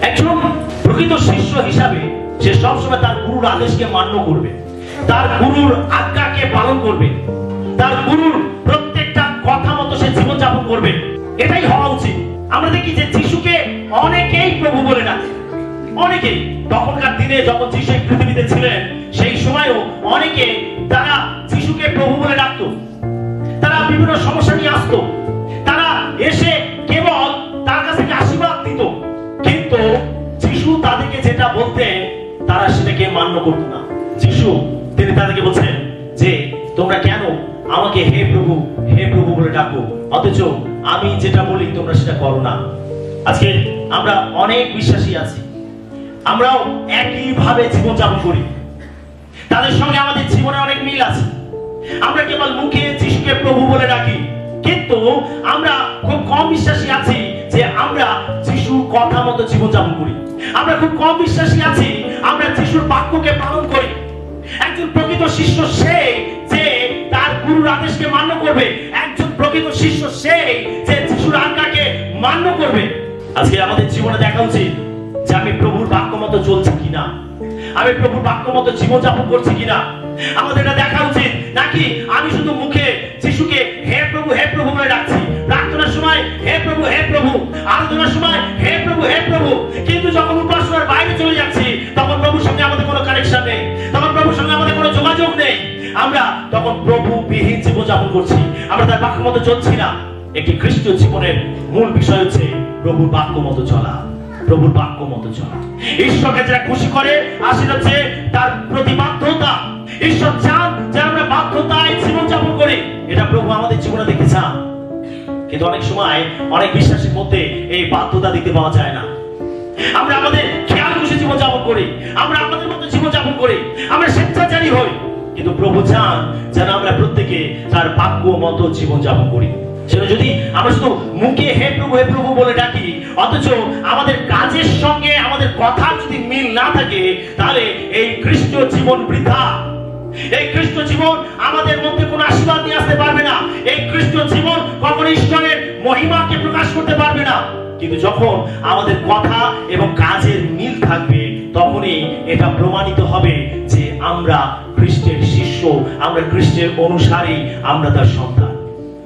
একজন প্রকৃত শিষ্য হিসাবে সে সবসময় তার গুরুর আদেশকে মান্য করবে, তার গুরুর আজ্ঞাকে পালন করবে, তার গুরুর প্রত্যেকটা কথা মতো সে জীবনযাপন করবে। এটাই হওয়া উচিত। আমরা দেখি যে যিশুকে অনেকেই প্রভু বলে ডাকে, অনেকেই। তখনকার দিনে যখন যিশু পৃথিবীতে ছিলেন, সেই সময়ও অনেকে তারা যিশুকে প্রভু বলে ডাকতো। তারা বিভিন্ন সমস্যা নিয়ে আসতো, তারা এসে কেবল তার কাছ থেকে আশীর্বাদ দিত, কিন্তু যিশু তাদেরকে যেটা বলতেন তারা সেটাকে মান্য করতো না। যিশু তিনি তাদেরকে বলছেন যে তোমরা কেন আমাকে হে প্রভু বলে ডাকো, অথচ আমি যেটা বলি তোমরা সেটা করো না। আজকে আমরা অনেক বিশ্বাসী আছি, আমরাও একইভাবে জীবনযাপন করি, তাদের সঙ্গে আমাদের জীবনে অনেক মিল আছে। আমরা কেবল মুখে যিশুকে প্রভু বলে ডাকি, কিন্তু আমরা খুব কম বিশ্বাসী আছি যে আমরা যিশুর কথা মতো জীবনযাপন করি। আমরা খুব কম বিশ্বাসী আছি আমরা যিশুর বাক্যকে পালন করি। একজন প্রকৃত শিষ্য সেই যে তার গুরুর আদেশকে মান্য করবে। একজন প্রকৃত শিষ্য সেই যে যিশুর আজ্ঞাকে মান্য করবে। আজকে আমাদের জীবনে দেখা উচিত যে আমি প্রভুর বাক্য মতো চলছি কিনা, আমি প্রভুর বাক্য মতো জীবনযাপন করছি কিনা। আমাদের এটা দেখা উচিত, নাকি আমি শুধু মুখে যিশুকে হে প্রভু বলে ডাকছি, প্রার্থনার সময় হে প্রভু, আরাধনার সময় হে প্রভু, কিন্তু যখন উপাসনার বাইরে চলে যাচ্ছি তখন প্রভুর সঙ্গে আমাদের কোনো কানেকশন নেই, তখন প্রভুর সঙ্গে আমাদের কোনো যোগাযোগ নেই। আমরা তখন প্রভু বিহীন জীবনযাপন করছি, আমরা তার বাক্য মতো চলছি না। একটি খ্রিস্টীয় জীবনের মূল বিষয় হচ্ছে প্রভুর বাক্য মতো চলা, প্রভুর বাক্য মতো চলা। ঈশ্বরকে যারা খুশি করে আসলে হচ্ছে তার প্রতিবাধ্যতা। ঈশ্বর চান যে আমরা বাধ্যতায় জীবনযাপন করি, এটা প্রভু আমাদের জীবনে দেখতে চান। কিন্তু অনেক সময় অনেক বিশ্বাসীর মধ্যে এই বাধ্যতা দিতে পাওয়া যায় না। আমরা আমাদের খেয়াল খুশি জীবনযাপন করি, আমরা আমাদের মতো জীবনযাপন করি, আমরা স্বেচ্ছাচারী হই, কিন্তু প্রভু চান যেন আমরা প্রত্যেকে তার বাক্য মতো জীবনযাপন করি। সেটা যদি আমরা শুধু মুখে হে প্রভু বলে ডাকি, অথচ আমাদের কাজের সঙ্গে আমাদের কথা যদি মিল না থাকে, তাহলে এই খ্রিস্টীয় জীবন বৃথা। এই খ্রিস্ট জীবন আমাদের মধ্যে কোনো আশীর্বাদ নিয়ে আসতে পারবে না। এই খ্রিস্ট জীবন কখনো ঈশ্বরের মহিমাকে প্রকাশ করতে পারবে না। কিন্তু যখন আমাদের কথা এবং কাজের মিল থাকবে, তখনই এটা প্রমাণিত হবে যে আমরা খ্রিস্টের শিষ্য, আমরা খ্রিস্টের অনুসারী, আমরা তার সন্তান।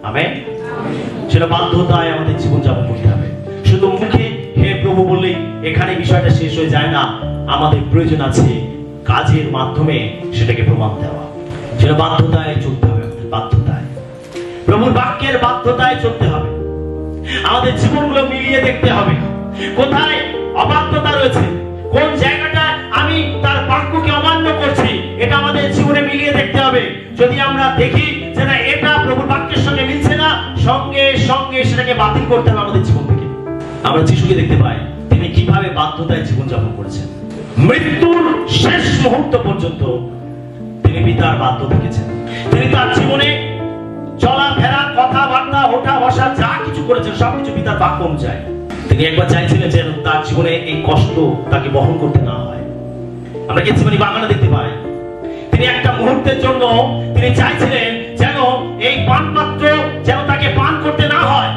আমেন। সেটা বাধ্যতায় আমাদের জীবনযাপন করতে হবে। শুধু মুখে হে প্রভু বললেই এখানে বিষয়টা শেষ হয়ে যায় না। আমাদের প্রয়োজন আছে কাজের মাধ্যমে সেটাকে প্রমাণ দেওয়া। সেটা বাধ্যতায় চলতে হবে, বাধ্যতায়, প্রভুর বাক্যের বাধ্যতায় চলতে হবে। আমাদের জীবনগুলো মিলিয়ে দেখতে হবে কোথায় অবাধ্যতা রয়েছে, কোন জায়গাটায় আমি তার বাক্যকে অমান্য করছি, এটা আমাদের জীবনে মিলিয়ে দেখতে হবে। যদি আমরা দেখি যে না এটা প্রভুর বাক্যের সঙ্গে মিলছে না, সঙ্গে সঙ্গে সেটাকে বাতিল করতে হবে আমাদের জীবন থেকে। আমরা যিশুকে দেখতে পাই তিনি কিভাবে বাধ্যতায় জীবনযাপন করেছেন। মৃত্যুর শেষ মুহূর্ত পর্যন্ত তিনি পিতার বাধ্য থেকেছেন। তিনি তার জীবনে চলাফেরা, কথাবার্তা, ওঠা বসা যা কিছু করেছেন সবকিছু পিতার বাক্য অনুযায়ী। তিনি একবার চাইছিলেন যেন তার জীবনে এই কষ্ট তাকে বহন করতে না হয়। আমরা গেতসেমানি বাগানে দেখতে পাই তিনি একটা মুহূর্তের জন্য তিনি চাইছিলেন যেন এই পান পাত্র যেন তাকে পান করতে না হয়।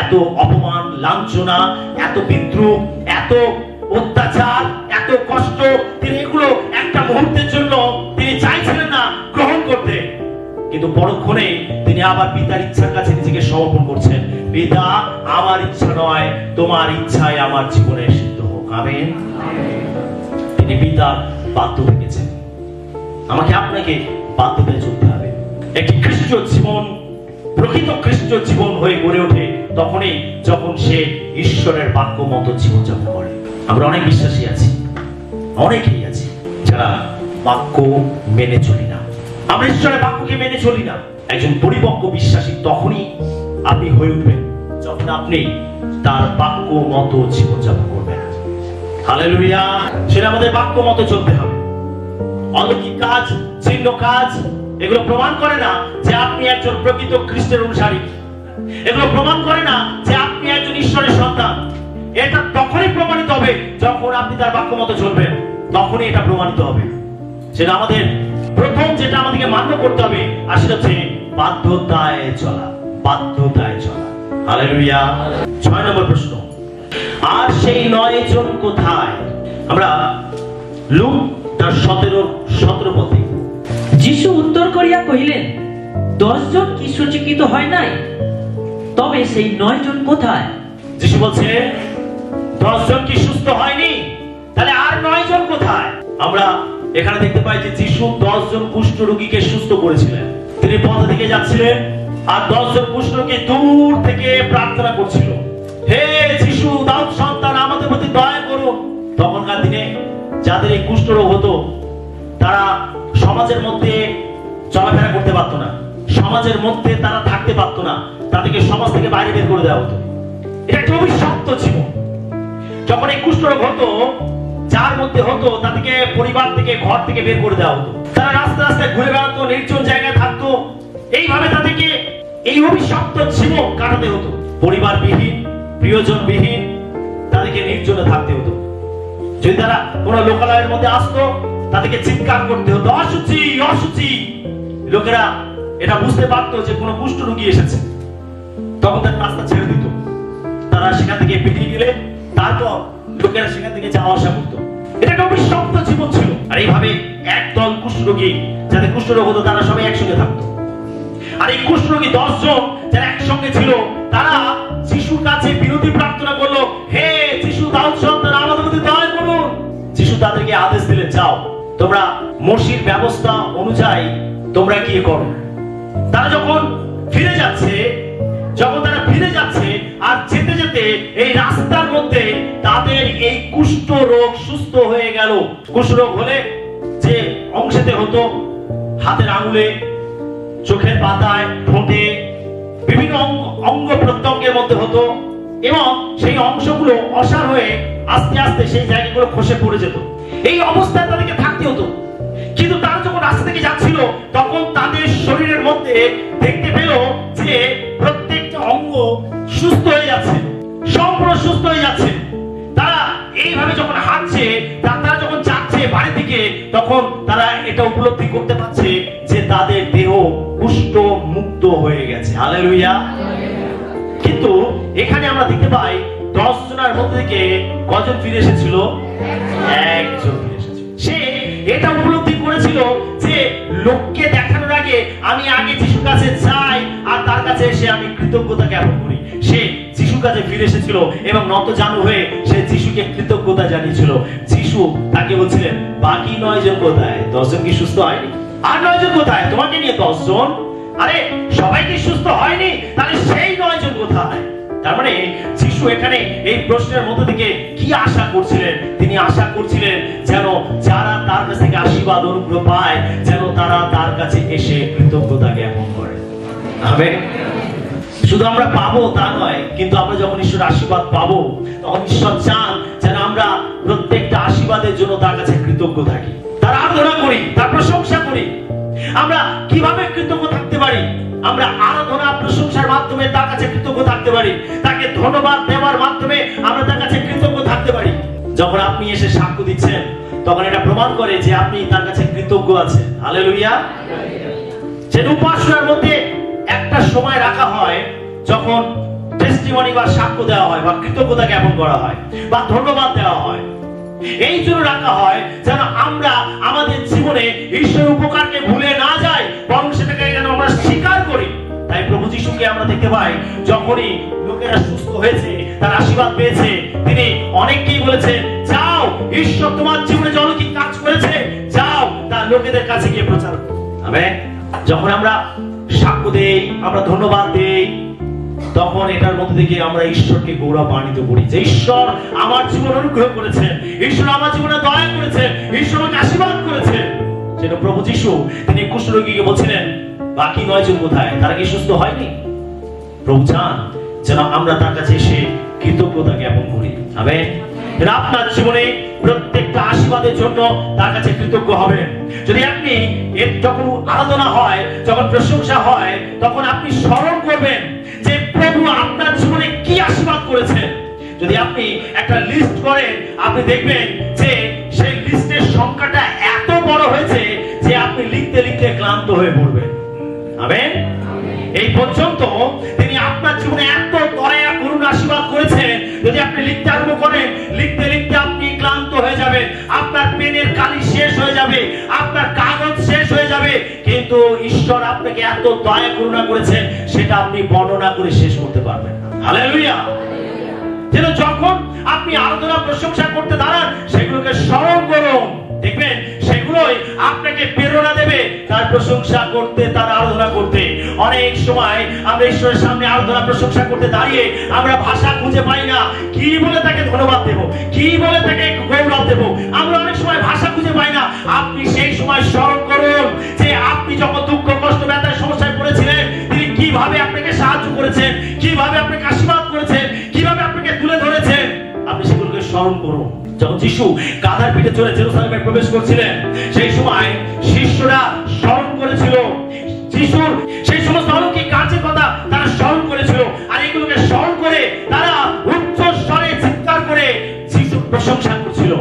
এত অপমান, লাঞ্ছনা, এত বিদ্রুপ, এত অত্যাচার, এত কষ্ট, তিনি এগুলো একটা মুহূর্তের জন্য তিনি চাইছিলেন না গ্রহণ করতে। কিন্তু পরক্ষণে তিনি আবার পিতার ইচ্ছার কাছে নিজেকে সমর্পণ করছেন। পিতা, আমার ইচ্ছা নয়, তোমার ইচ্ছায় আমার জীবনে সিদ্ধ হোক। আমেন। তিনি পিতার বাধ্য থেকেছেন। আমাকে আপনাকে বাধ্যতায় চলতে হবে। একটি খ্রিস্টীয় জীবন প্রকৃত খ্রিস্টীয় জীবন হয়ে গড়ে ওঠে তখনই যখন সে ঈশ্বরের বাক্য মতো জীবনযাপন করে। আমরা অনেক বিশ্বাসী আছি, অনেকেই আছি যারা বাক্য মেনে চলি না। আমরা ঈশ্বরের বাক্যকে মেনে চলি না। একজন পরিপক্ক বিশ্বাসী তখনই আপনি হয়ে উঠবেন যখন আপনি তার বাক্য মতো জীবনযাপন করবেন। হালেলুয়া। সেটা আমাদের বাক্য মতো চলতে হবে। অলৌকিক কাজ, চিহ্ন কাজ এগুলো প্রমাণ করে না যে আপনি একজন প্রকৃত খ্রিস্টের অনুসারী। এগুলো প্রমাণ করে না যে আপনি একজন ঈশ্বরের সন্তান। এটা তখনই প্রমাণিত হবে যখন আপনি তার বাক্য মতো চলবেন, তখনই এটা প্রমাণিত হবে। সেটা আমাদের প্রথম যেটা আমাদেরকে মান্য করতে হবে আর সেটা হচ্ছে বাধ্যতায় চলা, বাধ্যতায় চলা। হালেলুয়া। 6 নম্বর প্রশ্ন, আর সেই 9 জন কোথায়? আমরা লুক তার 17 পদ দেখব। যিশু উত্তর করিয়া কহিলেন, 10 জন কি সুচিকিত হয় নাই? তবে সেই 9 জন কোথায়? যিশু বলছে 10 জন কি সুস্থ হয়নি? তাহলে আর 9 জন কোথায়? আমরা এখানে দেখতে পাই যে যিশু 10 জন কুষ্ঠ রোগীকে সুস্থ করেছিলেন। তিনি পথ থেকে যাচ্ছিলেন আর 10 জন কুষ্ঠ রোগী দূর থেকে প্রার্থনা করছিল, হে যিশু দাউদ সন্তান, আমাদের প্রতি দয়া করুন। তখনকার দিনে যাদের এই কুষ্ঠ রোগ হতো তারা সমাজের মধ্যে চলাফেরা করতে পারতো না, সমাজের মধ্যে তারা থাকতে পারতো না, তাদেরকে সমাজ থেকে বাইরে বের করে দেওয়া হতো। এটা একটা অভিশপ্ত জীবন। যখন এই কুষ্ঠরোগ হতো, যার মধ্যে হতো তাদেরকে পরিবার থেকে, ঘর থেকে বের করে দেওয়া হতো। তারা রাস্তা রাস্তায় ঘুরে বেড়াতো, নির্জন জায়গায় থাকতো। এইভাবে তাদেরকে এই অভিশপ্ত জীবন কাটাতে হতো। পরিবারবিহীন, প্রিয়জনবিহীন তাদেরকে নির্জনে থাকতে হতো। যদি তারা কোন লোকালয়ের মধ্যে আসতো, তাদেরকে চিৎকার করতে হতো, অসুচি অসুচি। লোকেরা এটা বুঝতে পারতো যে কোনো কুষ্ঠ রোগী এসেছে, তখন তার রাস্তা ছেড়ে দিত। তারা সেখান থেকে বেরিয়ে গেলে তারপর লোকেরা সেখান থেকে যাওয়া আসা করতো। এটা একটা অভিশপ্ত জীবন ছিল। আর এইভাবে একদল কুষ্ঠরোগী, যাদের কুষ্ঠরোগ হতো, তারা সবাই একসঙ্গে থাকতো। আর এই কুষ্ঠরোগী 10 জন যারা একসঙ্গে ছিল, তারা যিশুর কাছে বিনতি প্রার্থনা করলো, হে যিশু, দাউদ সন্তান, আমাদের প্রতি দয়া করুন। যিশু তাদেরকে আদেশ দিলেন, যাও তোমরা মসির ব্যবস্থা অনুযায়ী তোমরা গিয়ে করো। তারা যখন ফিরে যাচ্ছে, আর যেতে যেতে এই রাস্তার মধ্যে তাদের এই কুষ্ঠ রোগ সুস্থ হয়ে গেল। কুষ্ঠ রোগ হলে যে অংশেতে হতো, হাতের আঙুলে, চোখের পাতায়, ঠোঁটে, বিভিন্ন অঙ্গ প্রত্যঙ্গের মধ্যে হতো, এবং সেই অংশগুলো অসাড় হয়ে আস্তে আস্তে সেই জায়গাগুলো খসে পড়ে যেত। এই অবস্থায় তাদেরকে থাকতে হতো। কিন্তু তারা যখন রাস্তা থেকে যাচ্ছিল, তখন তাদের শরীরের মধ্যে দেখতে পেল যে প্রত্যেকটা অঙ্গ সুস্থ হয়ে যাচ্ছে, সম্পূর্ণ সুস্থ হয়ে যাচ্ছে। তারা এইভাবে যখন হাঁটছে, তারা যখন যাচ্ছে বাড়ি থেকে, তখন তারা এটা উপলব্ধি করতে পারছে যে তাদের দেহ কুষ্ঠ মুক্ত হয়ে গেছে। হালেলুয়া। কিন্তু এখানে আমরা দেখতে পাই 10 জনের মধ্যে থেকে কজন ফিরে এসেছিল? একজন ফিরে এসেছিল। সে এটা উপলব্ধি করেছিল যে লোককে দেখানোর আগে আমি আগে যিশুর কাছে যাই, আর তার কাছে এসে আমি কৃতজ্ঞতা জ্ঞাপন করি। সে যিশুর কাছে ফিরে এসেছিল এবং নতজানু হয়ে সে যিশুকে কৃতজ্ঞতা জানিয়েছিল। যিশু তাকে বলছিলেন, বাকি 9 জন কোথায়? 10 জন কি সুস্থ হয়নি? আর 9 জন কোথায়? তোমাকে নিয়ে 10 জন। আরে সবাই কি সুস্থ হয়নি? তাহলে সেই 9 জন কোথায়? তার মানে যিশু এখানে এই প্রশ্নের মধ্যে থেকে কি আশা করছিলেন? তিনি আশা করছিলেন যেন যারা তার কাছ থেকে আশীর্বাদ অনুগ্রহ পায়, যেন তারা তার কাছে এসে কৃতজ্ঞতা জ্ঞাপন করে। আমেন। শুধু আমরা পাবো তা নয়, কিন্তু আমরা যখন ঈশ্বরের আশীর্বাদ পাবো, তখন ঈশ্বর চান যেন আমরা প্রত্যেকটা আশীর্বাদের জন্য তার কাছে কৃতজ্ঞ থাকি, তার আরাধনা করি, তার প্রশংসা করি। আমরা কিভাবে কৃতজ্ঞ থাকতে পারি? আমরা আরাধনা, প্রশংসার মাধ্যমে তার কাছে কৃতজ্ঞ থাকতে পারি। তাকে ধন্যবাদ দেওয়ার মাধ্যমে আমরা তার কাছে কৃতজ্ঞ থাকতে পারি। যখন আপনি এসে সাক্ষ্য দিচ্ছেন, তখন এটা প্রমাণ করে যে আপনি তার কাছে কৃতজ্ঞ আছেন। হালেলুয়া। যে উপাসনার মধ্যে একটা সময় রাখা হয় যখন টেস্টিমনি বা সাক্ষ্য দেওয়া হয়, বা কৃতজ্ঞতা জ্ঞাপন করা হয়, বা ধন্যবাদ দেওয়া হয়। এই জন্য রাখা হয় যেন আমরা আমাদের জীবনে ঈশ্বরের উপকারকে ভুলে না যাই, বরং সেটাকে যেন আমরা স্বীকার করি। তাই প্রভু যিশুকে আমরা দেখতে পাই, যখনই লোকেরা সুস্থ হয়েছে, তার আশীর্বাদ পেয়েছে, তিনি অনেককেই বলেছেন, যাও, ঈশ্বর তোমার জীবনে অলৌকিক কাজ করেছে, যাও তার লোকেদের কাছে গিয়ে প্রচার করো। আমেন। যখন আমরা সাক্ষ্য দেই, আমরা ধন্যবাদ দেই, তখন এটার মধ্যে থেকে আমরা ঈশ্বরকে গৌরবান্বিত করি যে ঈশ্বর আমার জীবন অনুগ্রহ করেছেন, ঈশ্বর আমার জীবনে দয়া করেছেন, ঈশ্বর আমাকে আশীর্বাদ করেছেন। যেন প্রভু যিশু তিনি কুষ্ঠরোগীকে বলছিলেন, বাকি 9 জন কোথায়? তারা কি সুস্থ হয়নি? প্রভু চান যেন আমরা তার কাছে এসে কৃতজ্ঞতা জ্ঞাপন করি। আমেন। আপনার জীবনে প্রত্যেকটা আশীর্বাদের জন্য তার কাছে কৃতজ্ঞ হবেন। যদি আপনি যখন আরাধনা হয়, যখন প্রশংসা হয়, তখন আপনি স্মরণ করবেন যে প্রভু আপনার জীবনে কি আশীর্বাদ করেছেন। যদি আপনি একটা লিস্ট করেন, আপনি দেখবেন যে সেই লিস্টের সংখ্যাটা এত বড় হয়েছে যে আপনি লিখতে লিখতে ক্লান্ত হয়ে পড়বেন। আমেন। এই পর্যন্ত তিনি আপনার জীবনে এত দয়া করুণ আশীর্বাদ করেছেন, যদি আপনি লিখতে আরম্ভ করেন, লিখতে লিখতে আপনি ক্লান্ত হয়ে যাবেন, আপনার পেনের কালি শেষ হয়ে যাবে, আপনার কাগজ শেষ হয়ে যাবে, কিন্তু ঈশ্বর আপনাকে এত দয়া করুণা করেছেন সেটা আপনি বর্ণনা করে শেষ করতে পারবেন না। হালেলুয়া। যেন যখন আপনি আরাধনা প্রশংসা করতে দাঁড়ান, সেগুলোকে স্মরণ করুন, দেখবেন সেগুলোই আপনাকে প্রেরণা দেবে তার প্রশংসা করতে, তার আরাধনা করতে। অনেক সময় আমরা ঈশ্বরের সামনে আরাধনা প্রশংসা করতে দাঁড়িয়ে আমরা ভাষা খুঁজে পাই না, কি বলে তাকে ধন্যবাদ দেব, কি বলে তাকে গৌরব দেব। আমরা অনেক সময় ভাষা খুঁজে পাই না। আপনি সেই সময় স্মরণ করুন যে আপনি যখন দুঃখ, কষ্ট, ব্যথার সমস্যায় পড়েছিলেন, তিনি কিভাবে আপনাকে সাহায্য করেছেন, কিভাবে আপনাকে আশীর্বাদ করেছেন, কিভাবে যিশু গাধার পিঠে চড়ে জেরুজালেমে প্রবেশ করছিলেন, সেই সময় শিষ্যরা স্মরণ করেছিল যিশুর সেই সমস্ত অলৌকিক কার্যের কথা তারা স্মরণ করেছিল, আর এগুলোকে স্মরণ করে তারা উচ্চ স্বরে চিৎকার করে যিশুর প্রশংসা করছিল।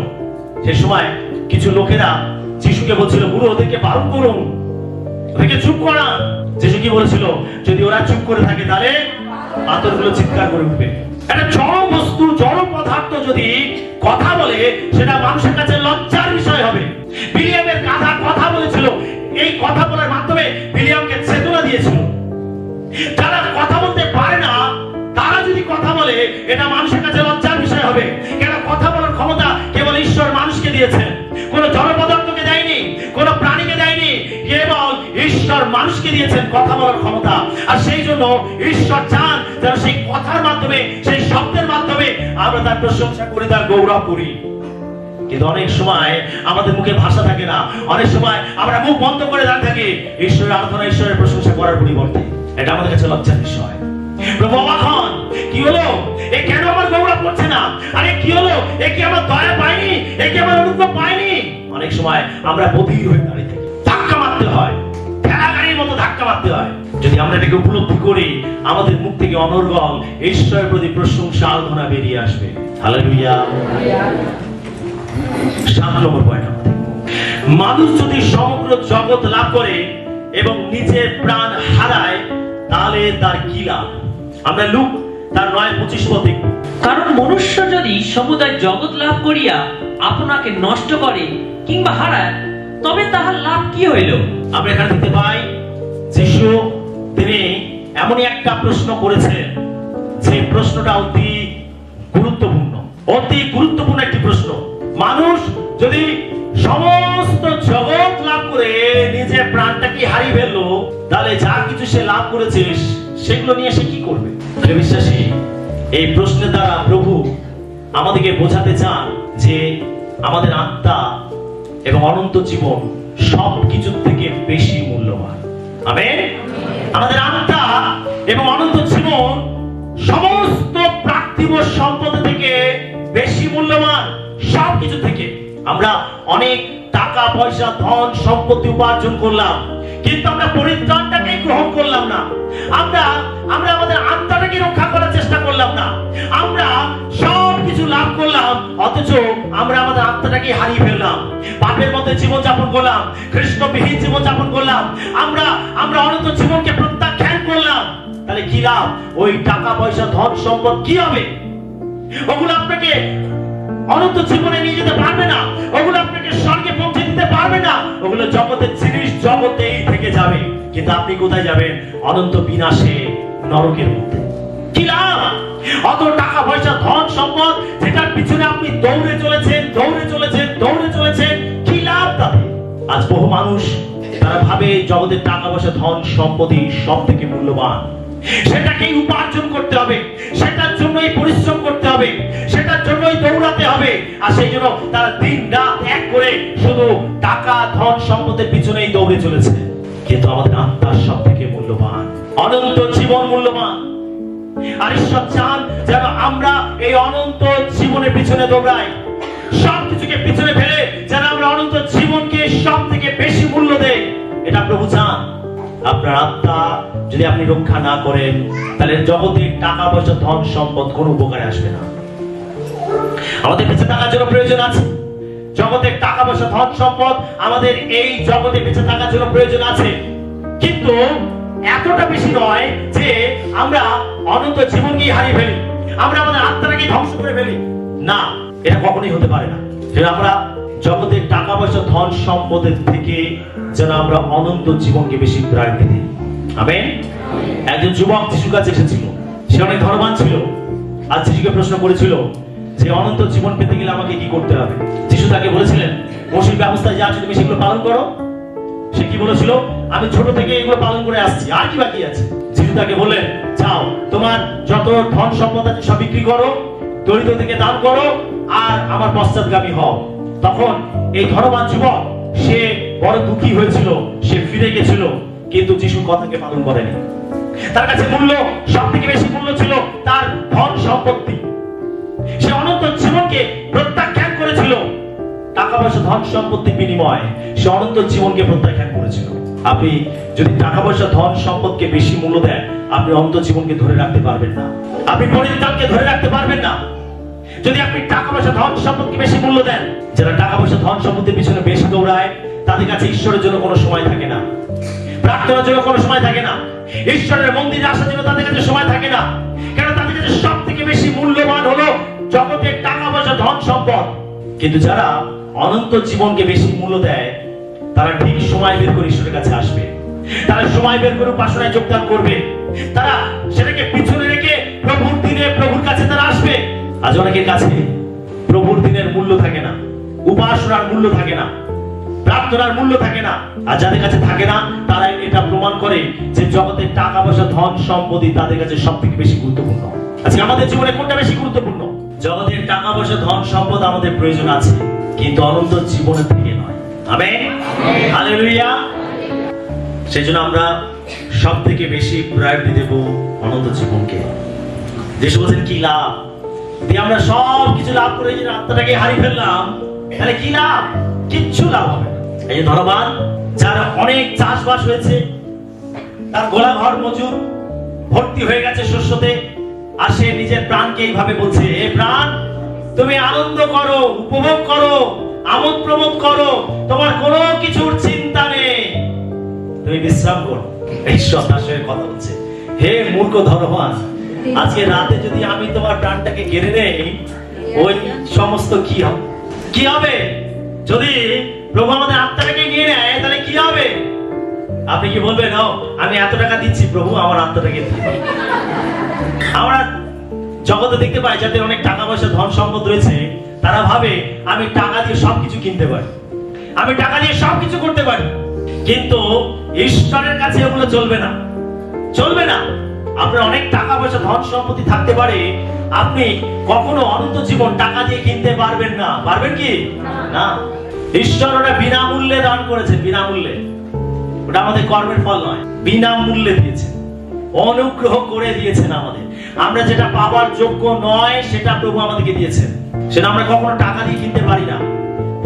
সেই সময় কিছু লোকেরা যিশুকে বলছিল, গুরু ওদেরকে বারণ করুন, ওদেরকে চুপ করান। যিশু কি বলেছিল, যদি ওরা চুপ করে থাকে তাহলে পাথরগুলো চিৎকার করে উঠবে। একটা জড় বস্তু, জড় পদার্থ যদি কথা বলে সেটা মানুষের কাছে লজ্জার বিষয় হবে। বিলিয়ামের গাধা কথা বলেছিল, এই কথা বলার মাধ্যমে বিলিয়ামকে চেতনা দিয়েছিল। যারা কথা বলতে পারে না তারা যদি কথা বলে এটা মানুষের কাছে লজ্জার বিষয় হবে। কেন? কথা বলার ক্ষমতা কেবল ঈশ্বর মানুষকে দিয়েছেন, কোন জড় পদার্থকে দেয়নি, কোন প্রাণীকে দেয়নি, কেবল ঈশ্বর মানুষকে দিয়েছেন কথা বলার ক্ষমতা। আর সেই জন্য ঈশ্বর চান যেন সেই কথার মাধ্যমে, সেই শব্দের মাধ্যমে আমরা তার প্রশংসা করি, তার গৌরব করি। কিন্তু অনেক সময় আমাদের মুখে ভাষা থাকে না, অনেক সময় আমরা মুখ বন্ধ করে দাঁড়িয়ে থাকি ঈশ্বরের আরাধনা, ঈশ্বরের প্রশংসা করার পরিবর্তে। এটা আমাদের কাছে লজ্জার বিষয়। প্রভু অবাক হন, কি হলো, এ কেন আমার গৌরব করছে না? আরে কি হলো, এ কি আমার দয়া পায়নি, এ কি আমার অনুগ্রহ পায়নি? অনেক সময় আমরা বধির হয়ে দাঁড়িয়ে থাকি, ধাক্কা মারতে হয়, ঠেলা গাড়ির মতো ধাক্কা মারতে হয়। যদি আমরা এটাকে উপলব্ধি করি, আমাদের মুখ থেকে অনর্গল ঈশ্বরের প্রতি প্রশংসা, আরাধনা বেরিয়ে আসবে। হালেলুয়া। 7 নম্বর পয়েন্ট, মানুষ যদি সমগ্র জগৎ লাভ করে এবং নিজের প্রাণ হারায় তাহলে তার কি লাভ? আমরা লুক তার 9:25 পদ দেখব। কারণ মনুষ্য যদি সমুদয় জগৎ লাভ করিয়া আপনাকে নষ্ট করে কিংবা হারায়, তবে তাহার লাভ কি হইল? আমরা এখানে দেখতে পাই যিশু তিনি এমনই একটা প্রশ্ন করেছেন যে প্রশ্নটা অতি গুরুত্বপূর্ণ, অতি গুরুত্বপূর্ণ একটি প্রশ্ন। মানুষ যদি সমস্ত জগৎ লাভ করে নিজের প্রাণটা কি হারিয়ে ফেললো, তাহলে যা কিছু সে লাভ করেছে সেগুলো নিয়ে সে কি করবে? বিশ্বাসী, এই প্রশ্নের দ্বারা প্রভু আমাদেরকে বোঝাতে চান যে আমাদের আত্মা এবং অনন্ত জীবন সবকিছু থেকে বেশি মূল্যবান। আমেন। আমাদের আত্মা এবং অনন্ত জীবন সমস্ত পার্থিব সম্পদ থেকে বেশি মূল্যবান, সবকিছু থেকে। আমরা অনেক টাকা পয়সা, ধন সম্পত্তি উপার্জন করলাম, কিন্তু আমরা পরিত্রাণটাকে গ্রহণ করলাম না। আমরা আমাদের আত্মাটাকে রক্ষা করার চেষ্টা করলাম না। আমরা সবকিছু লাভ করলাম, অথচ আমরা আমাদের আত্মাটাকে হারিয়ে ফেললাম। পাপের মধ্যে জীবন যাপন করলাম, খ্রিস্টবিহীন জীবন যাপন করলাম, আমরা অনন্ত জীবনকে প্রত্যাখ্যান করলাম। তাহলে কি লাভ? ওই টাকা পয়সা, ধন সম্পদ কি হবে? ওগুলো আপনাকে অনন্ত জীবনে নিয়ে যেতে পারবে না, ওগুলো আপনাকে স্বর্গে পৌঁছে দিতে পারবে না। ওগুলো জগতের জিনিস, জগতেই থেকে যাবে, কিন্তু আপনি কোথায় যাবেন? অনন্ত বিনাশে, নরকের মধ্যে। কি লাভ? অত টাকা পয়সা, ধন সম্পদ যেটার পিছনে আপনি দৌড়ে চলেছেন, কি লাভ তাতে? আজ বহু মানুষ তারা ভাবে জগতের টাকা পয়সা, ধন সম্পত্তি সব থেকে মূল্যবান, সেটাকেই উপার্জন করতে হবে, সেটার জন্যই পরিশ্রম করতে হবে, সেটার জন্যই দৌড়াতে হবে। আর সেই জন্য তারা দিন রাত এক করে শুধু টাকা, ধন সম্পদের পিছনেই দৌড়ে চলেছে। কিন্তু আমাদের আত্মার সব থেকে মূল্যবান, অনন্ত জীবন মূল্যবান। আর ঈশ্বর চান যেন আমরা এই অনন্ত জীবনের পিছনে দৌড়াই, সবকিছুকে পিছনে ফেলে যেন আমরা অনন্ত জীবনকে সব থেকে বেশি মূল্য দেই। এটা প্রভু চান। আপনার আত্মা যদি আপনি রক্ষা না করেন, তাহলে জগতে টাকা পয়সা, ধন সম্পদ কোনো উপকারে আসবে না। আমাদের বেঁচে থাকার জন্য প্রয়োজন আছে, জগতের টাকা পয়সা, ধন সম্পদ আমাদের এই জগতে বেঁচে থাকার জন্য প্রয়োজন আছে, কিন্তু এতটা বেশি নয় যে আমরা অনন্ত জীবনকে হারিয়ে ফেলি, আমরা আমাদের আত্মাটাকে ধ্বংস করে ফেলি। না, এটা কখনোই হতে পারে না। আমরা জগতের টাকা পয়সা, ধন সম্পদের থেকে যেন আমরা অনন্ত জীবনকে বেশি প্রায়োরিটি দিই। আমেন। একজন যুবক যিশুর কাছে এসেছিল, সে অনেক ধনবান ছিল, আর যিশুকে প্রশ্ন করেছিল যে অনন্ত জীবন পেতে গেলে আমাকে কি করতে হবে? যিশু তাকে বলেছিলেন, মসির ব্যবস্থা যা আছে তুমি সেগুলো পালন করো। সে কি বলেছিল? আমি ছোট থেকে এগুলো পালন করে আসছি, আর কি বাকি আছে? যিশু তাকে বললেন, যাও তোমার যত ধন সম্পদ আছে সব বিক্রি করো, দরিদ্র থেকে দান করো, আর আমার পশ্চাৎগামী হও। তখন এই ধনবান যুবক সে বড় দুঃখী হয়েছিল, সে ফিরে গেছিল, কিন্তু যিশুর কথাকে পালন করেনি। তার কাছে মূল্য, সব থেকে বেশি মূল্য ছিল তার ধন সম্পত্তি। সে অনন্ত জীবনকে প্রত্যাখ্যান করেছিল। টাকা পয়সা ধন সম্পত্তির বিনিময়ে সে অনন্ত জীবনকে প্রত্যাখ্যান করেছিল। আপনি যদি টাকা পয়সা ধন সম্পদকে বেশি মূল্য দেন, আপনি অনন্ত জীবনকে ধরে রাখতে পারবেন না, আপনি পরিত্রাণকে ধরে রাখতে পারবেন না। যদি আপনি টাকা পয়সা ধন সম্পদকে বেশি মূল্য দেন, যারা টাকা পয়সা ধন সম্পত্তির পিছনে বেশি দৌড়ায়, তাদের কাছে ঈশ্বরের জন্য কোনো সময় থাকে না, প্রার্থনার জন্য কোনো সময় থাকে না, ঈশ্বরের মন্দিরে আসার জন্য তাদের কাছে সময় থাকে না। কারণ তাদের কাছে সব থেকে বেশি মূল্যবান হলো জগতের টাকা পয়সা ধন সম্পদ। কিন্তু যারা অনন্ত জীবনকে বেশি মূল্য দেয়, তারা ঠিক সময় বের করে ঈশ্বরের কাছে আসবে, তারা সময় বের করে উপাসনায় যোগদান করবে, তারা সেটাকে পিছনে রেখে প্রভুর দিনে প্রভুর কাছে তারা আসবে। আজ অনেকের কাছে প্রভুর দিনের মূল্য থাকে না, উপাসনার মূল্য থাকে না, প্রার্থনার মূল্য থাকে না। আর যাদের কাছে থাকে না, তারা এটা প্রমাণ করে যে জগতের টাকা পয়সা ধন সম্পত্তি তাদের কাছে সব থেকে বেশি গুরুত্বপূর্ণ। আজকে আমাদের জীবনে কোনটা বেশি গুরুত্বপূর্ণ? জগতের টাকা পয়সা ধন সম্পদ আমাদের প্রয়োজন আছে, কিন্তু অনন্ত জীবনের থেকে নয়। Amen, hallelujah. সেজন্য আমরা সব থেকে বেশি প্রায়োরিটি দেব অনন্ত জীবনকে। যিশু বলেন, কি লাভ দিয়ে আমরা সব কিছু লাভ করে যদি আত্মাটাকে হারিয়ে ফেললাম, তাহলে কি লাভ? কিচ্ছু লাভ হবে না। এই যে ধনবান, যার অনেক চাষবাস হয়েছে, তার গোলা ঘর মজুর ভর্তি হয়ে গেছে শস্যতে, আর সে নিজের প্রাণকে এইভাবে বলছে, হে প্রাণ, তুমি আনন্দ করো, উপভোগ করো, আমোদ প্রমোদ করো, তোমার কোনো কিছুর চিন্তা নেই, তুমি বিশ্রাম করো। ঈশ্বর তার সঙ্গে কথা বলছে, হে মূর্খ ধনবান, আজকে রাতে যদি আমি তোমার প্রাণটাকে কেড়ে নেই, ওই সমস্ত কি হবে? যদি প্রভু আমাদের আত্মাটাকে নিয়ে নেয়, তাহলে কি হবে? আপনি কি বলবেন, আমি এত টাকা দিচ্ছি প্রভু, আমার আত্মাটাকে দিয়ে দাও? আমরা জগতে দেখতে পাই যাদের অনেক টাকা পয়সা ধন সম্পদ রয়েছে, তারা ভাবে আমি টাকা দিয়ে সবকিছু কিনতে পারি, আমি টাকা দিয়ে সবকিছু করতে পারি। কিন্তু ঈশ্বরের কাছে এগুলো চলবে না, চলবে না। আপনার অনেক টাকা পয়সা ধন সম্পত্তি থাকতে পারে, আপনি কখনো অনন্ত জীবন টাকা দিয়ে কিনতে পারবেন না। পারবেন কি? না। ঈশ্বর ওটা বিনামূল্যে দান করেছেন, বিনামূল্যে। ওটা আমাদের কর্মের ফল নয়, বিনামূল্যে দিয়েছেন, অনুগ্রহ করে দিয়েছেন আমাদের। আমরা যেটা পাবার যোগ্য নয়, সেটা প্রভু আমাদেরকে দিয়েছেন, সেটা আমরা কখনো টাকা দিয়ে কিনতে পারি না।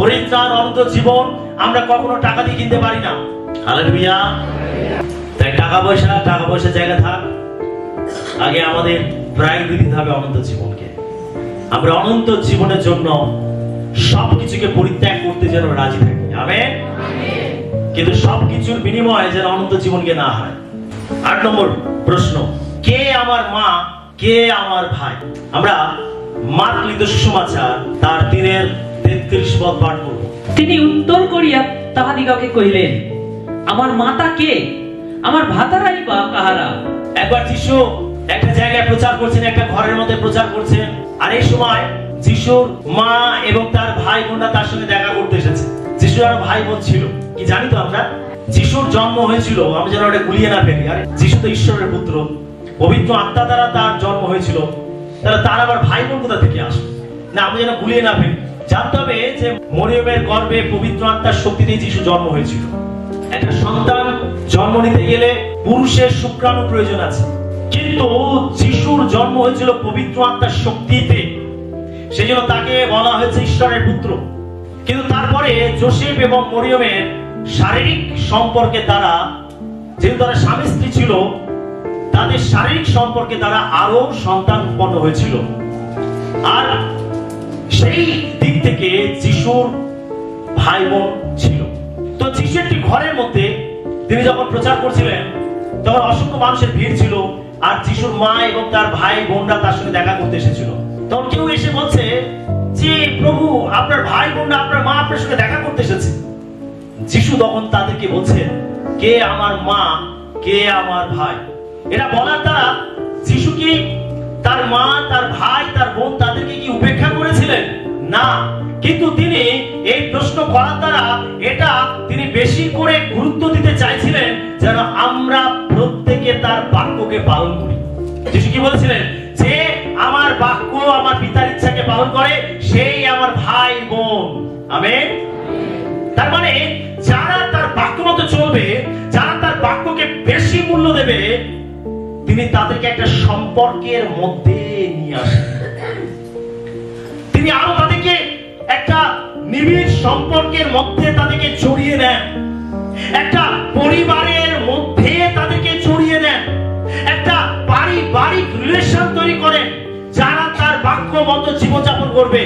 পরিত্রাণ, অনন্ত জীবন আমরা কখনো টাকা দিয়ে কিনতে পারি না। হালেলুয়া। তাই টাকা পয়সা জায়গা থাক, আগে আমাদের প্রায়োরিটি দিতে হবে অনন্ত জীবনকে। আমরা অনন্ত জীবনের জন্য সবকিছুকে পরিত্যাগ করতে যেন রাজি থাকি। আমেন। কিন্তু সবকিছুর বিনিময়ে যেন অনন্ত জীবনকে না হয়। 8 নম্বর প্রশ্ন, কে আমার মা, কে আমার ভাই? আমরা মার্ক লিখিত সুসমাচার তার 3:33 পদ পাঠ করব। তিনি উত্তর করিয়া তাহাদিগকে কহিলেন, আমার মাতা কে, আমার ভাতারাই বা কাহারা? একবার যিশু একটা জায়গায় প্রচার করছেন, একটা ঘরের মধ্যে প্রচার করছেন, আর এই সময় যিশুর মা এবং তার ভাই বোনরা তার সঙ্গে দেখা করতে এসেছে। যিশুর আরো ভাই বোন ছিল, কি জানি তো আমরা? যিশুর জন্ম হয়েছিল, আমি যেন ওটা গুলিয়ে না ফেলি, আরে যিশু তো ঈশ্বরের পুত্র, পবিত্র আত্মা দ্বারা তার জন্ম হয়েছিল, তাহলে তার আবার ভাই বোন কোথা থেকে আসবে? না, আমি যেন গুলিয়ে না ফেলি। জানতে হবে যে মরিয়মের গর্ভে পবিত্র আত্মার শক্তিতে যিশু জন্ম হয়েছিল। একটা সন্তান জন্ম নিতে গেলে পুরুষের শুক্রাণু প্রয়োজন আছে, কিন্তু যিশুর জন্ম হয়েছিল পবিত্র আত্মার শক্তিতে, সেজন্য তাকে বলা হয়েছে ঈশ্বরের পুত্র। কিন্তু তারপরে যোসেফ এবং মরিয়মের শারীরিক সম্পর্কের দ্বারা, যেহেতু তারা স্বামী স্ত্রী ছিল, তাদের শারীরিক সম্পর্কে দ্বারা আরো সন্তান উৎপন্ন হয়েছিল। আর সেই দিক থেকে যিশুর ভাই বোন ছিল। তো যিশু একটি ঘরের মধ্যে তিনি যখন প্রচার করছিলেন, তখন অসংখ্য মানুষের ভিড় ছিল, আর যিশুর মা এবং তার ভাই বোনরা তার সঙ্গে দেখা করতে এসেছিল। তখন কেউ এসে বলছে যে, প্রভু, আপনার ভাই বোনরা, আপনার মা আপনার সঙ্গে দেখা করতে এসেছে। যিশু তখন তাদেরকে বলছেন, কে আমার মা, কে আমার ভাই? এটা বলার দ্বারা যিশু কি তার মা, তার ভাই, তার বোন তাদেরকে কি উপেক্ষা করেছিলেন? না। কিন্তু তিনি এই প্রশ্ন করার দ্বারা এটা তিনি বেশি করে গুরুত্ব দিতে চাইছিলেন, যেন আমরা প্রত্যেকে তার বাক্যকে পালন করি। যিশু কি বলেছিলেন? যে আমার বাক্য, আমার পিতার ইচ্ছাকে পালন করে, সেই আমার ভাই বোন। আমেন। তার মানে যারা তার বাক্য মতো চলবে, যারা তার বাক্যকে বেশি মূল্য দেবে, তিনি তাদেরকে একটা সম্পর্কের মধ্যে নিয়ে আসেন। তিনি আরো তাদেরকে একটা নিবিড় সম্পর্কের মধ্যে তাদেরকে জড়িয়ে নেন, একটা পরিবারের মধ্যে তাদেরকে জড়িয়ে নেন, একটা পারিবারিক রিলেশন তৈরি করেন। যারা তার বাক্য মতো জীবনযাপন করবে,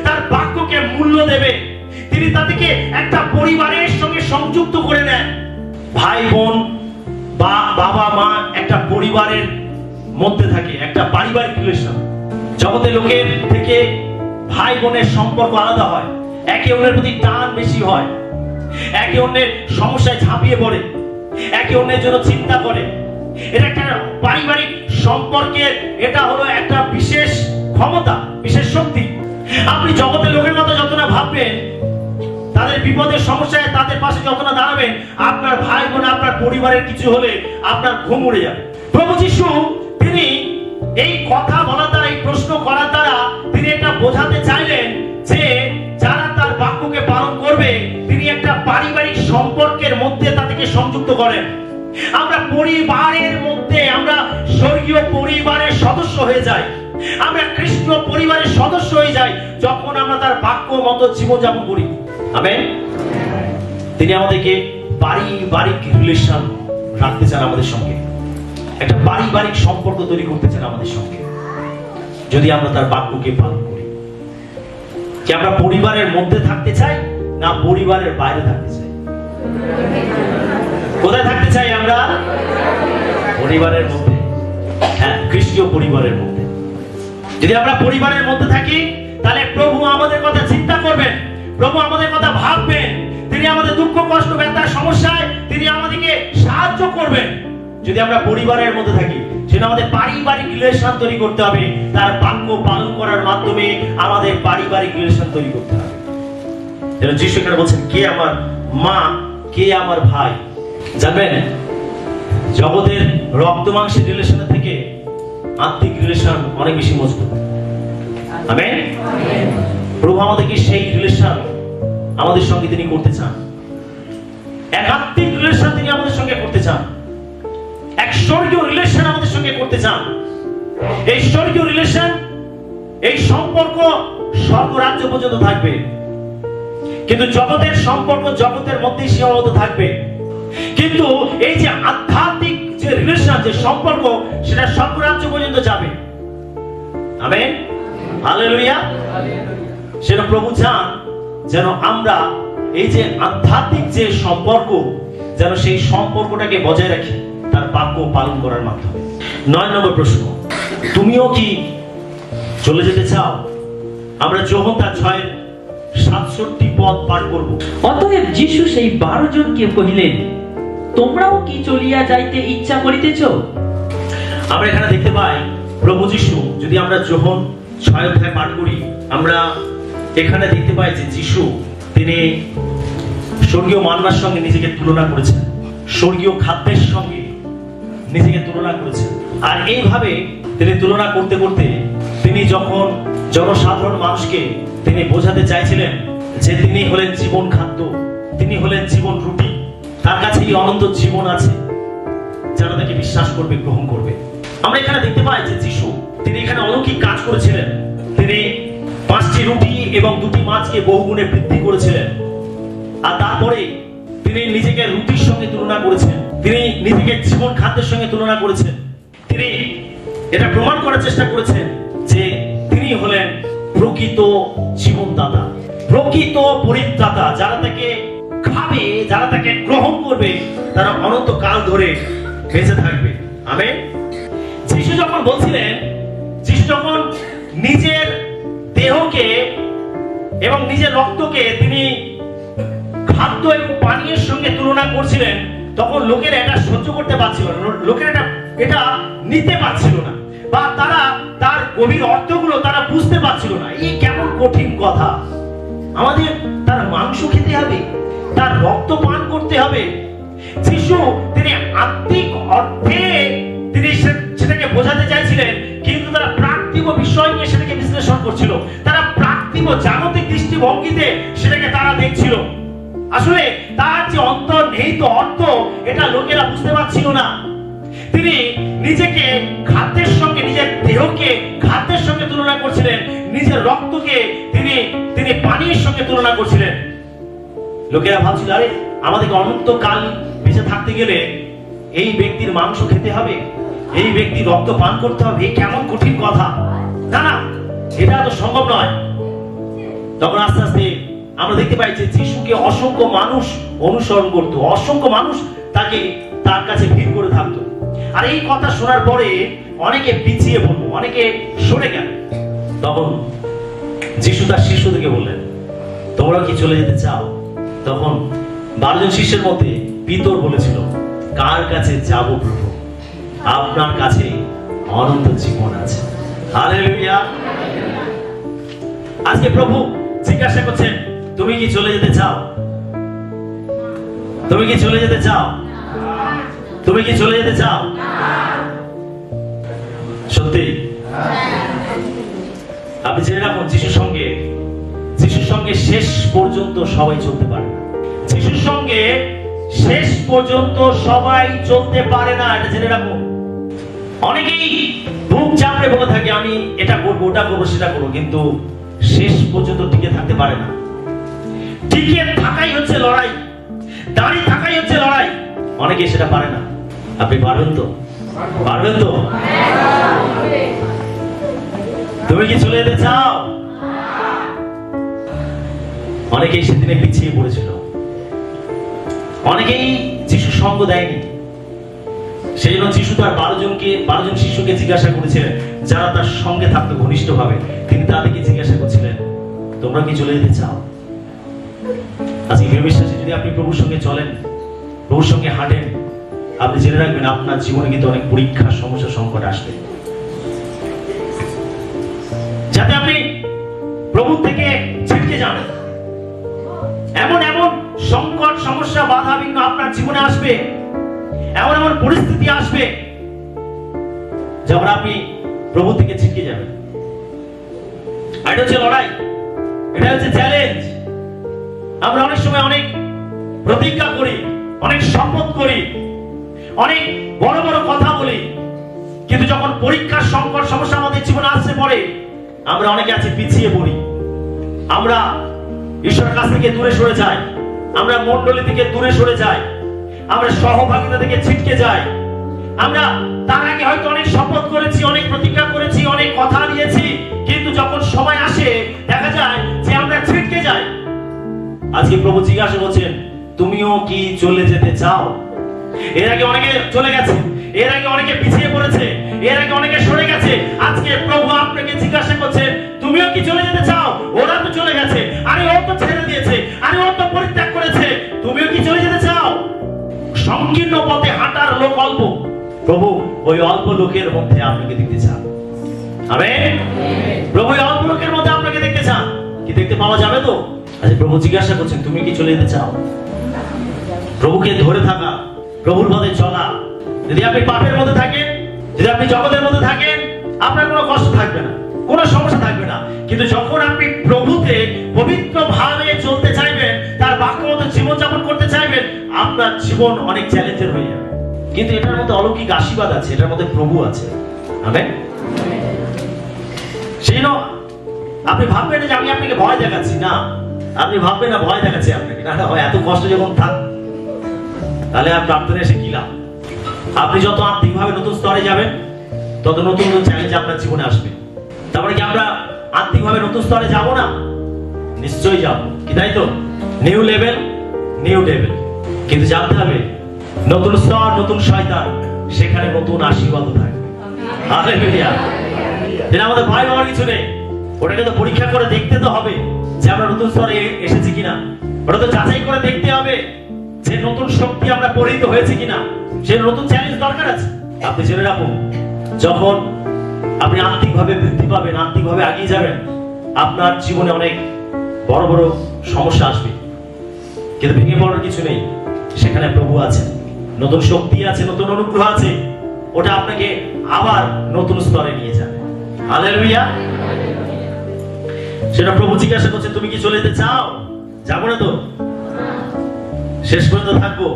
তার বাক্যকে মূল্য দেবে, তিনি তাদেরকে একটা পরিবারের সঙ্গে সংযুক্ত করে নেন। ভাই বোন বা বাবা মা একটা পরিবারের মধ্যে থাকে, একটা পারিবারিক রিলেশন। জগতের লোকের থেকে ভাই বোনের সম্পর্ক আলাদা হয়, একে অন্যের প্রতি টান বেশি হয়, একে অন্যের সমস্যায় ঝাঁপিয়ে পড়ে, একে অন্যের জন্য চিন্তা করে। এটা একটা পারিবারিক সম্পর্কের, এটা হলো একটা বিশেষ ক্ষমতা, বিশেষ শক্তি। আপনি জগতের লোকের মতো যত না ভাববেন, তাদের বিপদের সমস্যায় তাদের পাশে যত না দাঁড়াবেন, আপনার ভাই বোন আপনার পরিবারের কিছু হলে আপনার ঘুম উড়ে যাবে। প্রভু যীশু তিনি এই কথা বলা দ্বারা, এই প্রশ্ন করার দ্বারা তিনি এটা বোঝাতে চাইলেন যে যারা তার বাক্যকে পালন করবে, তিনি একটা পারিবারিক সম্পর্কের মধ্যে তাদেরকে সংযুক্ত করেন। আমরা পরিবারের মধ্যে, আমরা স্বর্গীয় পরিবারের সদস্য হয়ে যাই, আমরা খ্রিস্টীয় পরিবারের সদস্য হয়ে যাই যখন আমরা তার বাক্য মতো জীবনযাপন করি। আমেন। তিনি আমাদেরকে পারিবারিক রিলেশন রাখতে চান আমাদের সঙ্গে, একটা পারিবারিক সম্পর্ক তৈরি করতে চান আমাদের সঙ্গে, যদি আমরা তার বাক্যকে পালন করি। কি আমরা পরিবারের মধ্যে থাকতে চাই না পরিবারের বাইরে থাকতে চাই? কোথায় থাকতে চাই আমরা? পরিবারের মধ্যে। হ্যাঁ, খ্রিস্টীয় পরিবারের মধ্যে। যদি আমরা পরিবারের মধ্যে থাকি, তাহলে প্রভু আমাদের কথা চিন্তা করবেন, প্রভু আমাদের কথা ভাববেন, তিনি আমাদের দুঃখ কষ্ট ব্যথা সমস্যায় তিনি আমাদেরকে সাহায্য করবেন। যদি আমরা পরিবারের মধ্যে থাকি, সেটা আমাদের পারিবারিক রিলেশন তৈরি করতে হবে। তার বাক্য পালন করার মাধ্যমে আমাদের পারিবারিক রিলেশন তৈরি করতে হবে। যেন যিশু এখানে বলছেন, কে আমার মা, কে আমার ভাই। জানবেন, জগতের রক্ত মাংসের রিলেশনের থেকে আত্মিক রিলেশন অনেক বেশি মজবুত। আমেন। প্রভু আমাদেরকে সেই রিলেশন আমাদের সঙ্গে তিনি করতে চান, এক আত্মিক রিলেশন তিনি আমাদের সঙ্গে করতে চান, এক স্বর্গীয় রিলেশন আমাদের সঙ্গে করতে চান। এই স্বর্গীয় রিলেশন, এই সম্পর্ক স্বর্গ রাজ্য পর্যন্ত থাকবে, কিন্তু জগতের সম্পর্ক জগতের মধ্যেই সীমাবদ্ধ থাকবে। কিন্তু এই যে আধ্যাত্মিক যে রিলেশন, যে সম্পর্ক, সেটা স্বর্গ রাজ্য পর্যন্ত যাবে। আমেন। হালেলুয়া। সেটা প্রভু চান যেন আমরা এই যে আধ্যাত্মিক যে সম্পর্ক, যেন সেই সম্পর্কটাকে বজায় রাখি তার বাক্য পালন করার মাধ্যমে। 9 নম্বর প্রশ্ন, তুমিও কি চলে যেতে চাও? আমরা যোহন তার 6:67 পদ পাঠ করব। অতএব যিশু সেই 12 জনকে কহিলেন, তোমরাও কি চলিয়া যাইতে ইচ্ছা করিতেছ? আমরা এখানে দেখতে পাই প্রভু যিশু, যদি আমরা যোহন 6 অধ্যায় পাঠ করি, আমরা এখানে দেখতে পাই যে যিশু তিনি স্বর্গীয় মান্নার সঙ্গে নিজেকে তুলনা করেছেন, স্বর্গীয় খাদ্যের সঙ্গে নিজেকে তুলনা করেছেন। আর এইভাবে তিনি তুলনা করতে করতে তিনি যখন জনসাধারণ মানুষকে তিনি বোঝাতে চাইছিলেন যে তিনি হলেন জীবন খাদ্য, তিনি হলেন জীবন রুটি, তার কাছে এই অনন্ত জীবন আছে, যারা তাকে বিশ্বাস করবে, গ্রহণ করবে। আমরা এখানে দেখতে পাই যে যিশু তিনি এখানে অলৌকিক কাজ করেছিলেন। তিনি 5টি রুটি এবং 2টি মাছকে বহুগুণে বৃদ্ধি করেছিলেন। আর তারপরে তিনি নিজেকে রুটির সঙ্গে তুলনা করেছেন, তিনি নিজেকে জীবন খাদ্যের সঙ্গে তুলনা করেছেন। তিনি এটা প্রমাণ করার চেষ্টা করেছেন যে তিনি হলেন প্রকৃত জীবনদাতা, প্রকৃত পরিত্রাতা। যারা তাকে খাবে, যারা তাকে গ্রহণ করবে, তারা অনন্ত কাল ধরে বেঁচে থাকবে। আমেন। যিশু যখন বলছিলেন, যিশু যখন নিজের দেহকে এবং নিজের রক্তকে তিনি খাদ্য এবং পানীয়ের সঙ্গে তুলনা করছিলেন, তখন লোকেরা এটা সহ্য করতে পারছিল না, লোকেরা এটা নিতে পারছিল না, বা তারা তার গভীর অর্থগুলো তারা বুঝতে পারছিল না। এই কেমন কঠিন কথা, আমাদের তার মাংস খেতে হবে, তার রক্ত পান করতে হবে। যিশু তিনি আত্মিক অর্থে তিনি সেটাকে বোঝাতে চাইছিলেন, কিন্তু তারা প্রাকৃতিক বিষয় নিয়ে সেটাকে বিশ্লেষণ করছিল, তারা প্রাকৃতিক জাগতিক দৃষ্টিভঙ্গিতে সেটাকে তারা দেখছিল। আসলে তার যে অন্তর্নিহিত অর্থ, এটা লোকেরা বুঝতে পারছিল না। তিনি নিজেকে খাদ্যের সঙ্গে, নিজের দেহকে খাদ্যের সঙ্গে তুলনা করছিলেন, নিজের রক্তকে তিনি পানির সঙ্গে তুলনা করছিলেন। লোকেরা ভাবছিল, আরে আমাদেরকে অনন্তকাল বেঁচে থাকতে গেলে এই ব্যক্তির মাংস খেতে হবে, এই ব্যক্তির রক্ত পান করতে হবে, এই কেমন কঠিন কথা। না না, এটা তো সম্ভব নয়। তখন আস্তে আস্তে আমরা দেখতে পাই যে যিশুকে অসংখ্য মানুষ অনুসরণ করত, অসংখ্য মানুষ তার কাছে ভিড় করে থাকতো। আর এই কথা শোনার পরে অনেকে পিছিয়ে পড়লো, অনেকে সরে গেল। তখন যিশু তার শিষ্যদেরকে বললেন, তোমরা কি চলে যেতে চাও? তখন 12 জন শিষ্যের মধ্যে পিতর বলেছিল, কার কাছে যাব প্রভু? আপনার কাছে অনন্ত জীবন আছে। হালেলুয়া। আজকে প্রভু জিজ্ঞাসা করছেন, তুমি কি চলে যেতে চাও? তুমি কি চলে যেতে চাও? তুমি কি চলে যেতে চাও? সত্যি আপনি জেনে রাখুন, যিশুর সঙ্গে শেষ পর্যন্ত সবাই চলতে পারে না। যিশুর সঙ্গে শেষ পর্যন্ত সবাই চলতে পারে না, এটা জেনে রাখুন। অনেকেই বুক চাপড়ে বলে থাকে, আমি এটা করবো, ওটা করবো, সেটা করবো, কিন্তু শেষ পর্যন্ত টিকে থাকতে পারে না। টিকে থাকাই হচ্ছে লড়াই, দাঁড়িয়ে থাকাই হচ্ছে লড়াই। অনেকে সেটা পারে না। আপনি পারবেন তো? পারবেন তো? তুমি কি চলে যেতে চাও? অনেকেই সেদিনে পিছিয়ে পড়েছিল, অনেকেই যিশু সঙ্গ দেয়নি। সেই জন্য যিশু তার 12 জন শিষ্যকে জিজ্ঞাসা করেছিলেন, যারা তার সঙ্গে থাকতো ঘনিষ্ঠ ভাবে, তিনি তাদেরকে জিজ্ঞাসা করছিলেন, তোমরা কি চলে যেতে চাও? আজকে বিশ্বাসী, যদি আপনি প্রভুর সঙ্গে চলেন, প্রভুর সঙ্গে হাঁটেন, আপনি জেনে রাখবেন আপনার জীবনে কিন্তু অনেক পরীক্ষা, সমস্যা, সংকট আসবে। যাতে আপনি প্রভু থেকে ছিটকে যান, এমন এমন সংকট, সমস্যা, বাধা বিঘ্ন আপনার জীবনে আসবে, এমন এমন পরিস্থিতি আসবে যখন আপনি প্রভু থেকে ছিটকে যাবেন। এটা হচ্ছে লড়াই, এটা হচ্ছে চ্যালেঞ্জ। আমরা অনেক সময় অনেক প্রতিজ্ঞা করি, অনেক শপথ করি, অনেক বড় বড় কথা বলি, কিন্তু যখন পরীক্ষা, সংকট, সমস্যা আমাদের জীবনে আসছে পরে, আমরা অনেকে আছে পিছিয়ে পড়ি। আমরা ঈশ্বরের কাছ থেকে দূরে সরে যাই, আমরা মণ্ডলী থেকে দূরে সরে যাই, আমরা সহভাগিতা থেকে ছিটকে যাই। আমরা তার আগে হয়তো অনেক শপথ করেছি, অনেক প্রতিজ্ঞা করেছি, অনেক কথা দিয়েছি, কিন্তু যখন সময় আসে দেখা যায় যে আমরা ছিটকে যাই। আজকে প্রভু জিজ্ঞাসা করছেন, তুমিও কি চলে যেতে চাও? এর আগে অনেকে চলে গেছে, এর আগে অনেকে পিছিয়ে পড়েছে, এর আগে অনেকে সরে গেছে। আজকে প্রভু আপনাকে জিজ্ঞাসা করছেন, তুমিও কি চলে যেতে চাও? ওরা তো চলে গেছে, আরে ও তো ছেড়ে দিয়েছে, আরে ও তো পরিত্যাগ করেছে, তুমিও কি চলে যেতে চাও? সংকীর্ণ পথে হাঁটার লোক অল্প, প্রভু ওই অল্প লোকের মধ্যে আপনাকে দেখতে চান। আমেন। প্রভু ওই অল্প লোকের মধ্যে আপনাকে দেখতে চান। কি দেখতে পাওয়া যাবে তো? আচ্ছা, প্রভু জিজ্ঞাসা করছেন, তুমি কি চলে যেতে চাও? প্রভুকে ধরে থাকা, প্রভুর পথে চলা। যদি আপনি পাপের মধ্যে থাকেন, যদি আপনি জগতের মধ্যে থাকেন, আপনার কোনো কষ্ট থাকবে না, কোনো সমস্যা থাকবে না। কিন্তু যখন আপনি প্রভুতে পবিত্র ভাবে চলতে চাইবেন, তার বাক্য মতো জীবনযাপন করতে চাইবেন, আপনার জীবন অনেক চ্যালেঞ্জের হয়ে যাবে। কিন্তু এটার মধ্যে অলৌকিক আশীর্বাদ আছে, এটার মধ্যে প্রভু আছে। আমেন। সেই জন্য আপনি ভাববেন যে আমি আপনাকে ভয় দেখাচ্ছি, না, আপনি ভাববেন না ভয় দেখাচ্ছি আপনাকে, না, এত কষ্ট যখন থাক, তাহলে আর প্রার্থনা এসে কি লাভ? আপনি যত আত্মিকভাবে নতুন স্তরে যাবেন, তত নতুন নতুন চ্যালেঞ্জ আপনার জীবনে আসবে। তারপরে কি আমরা আত্মিকভাবে নতুন স্তরে যাব না? নিশ্চয়ই যাব, কি তাই তো? New level, new level. কিন্তু জানতে হবে, নতুন স্তর, নতুন শয়তান, সেখানে নতুন আশীর্বাদও থাকবে। হালেলুয়া। এটা আমাদের ভয় পাওয়ার কিছু নেই। ওটাকে তো পরীক্ষা করে দেখতে তো হবে যে আমরা নতুন স্তরে এসেছি কিনা। ওটা তো যাচাই করে দেখতে হবে যে নতুন শক্তি আমরা পরিণত হয়েছে কিনা। সে নতুন চ্যালেঞ্জ দরকার আছে। আপনি জেনে রাখুন, যখন আপনি আত্মিকভাবে বৃদ্ধি পাবেন, আত্মিকভাবে এগিয়ে যাবেন, আপনার জীবনে অনেক বড় বড় সমস্যা আসবে, কিন্তু ভেঙে পড়ার কিছু নেই। সেখানে প্রভু আছে, নতুন শক্তি আছে, নতুন অনুগ্রহ আছে। ওটা আপনাকে আবার নতুন স্তরে নিয়ে যাবে। হালেলুয়া। সেটা প্রভু জিজ্ঞাসা করছে, তুমি কি চলে যেতে চাও? যাবো না তো? শেষ পর্যন্ত থাকবো?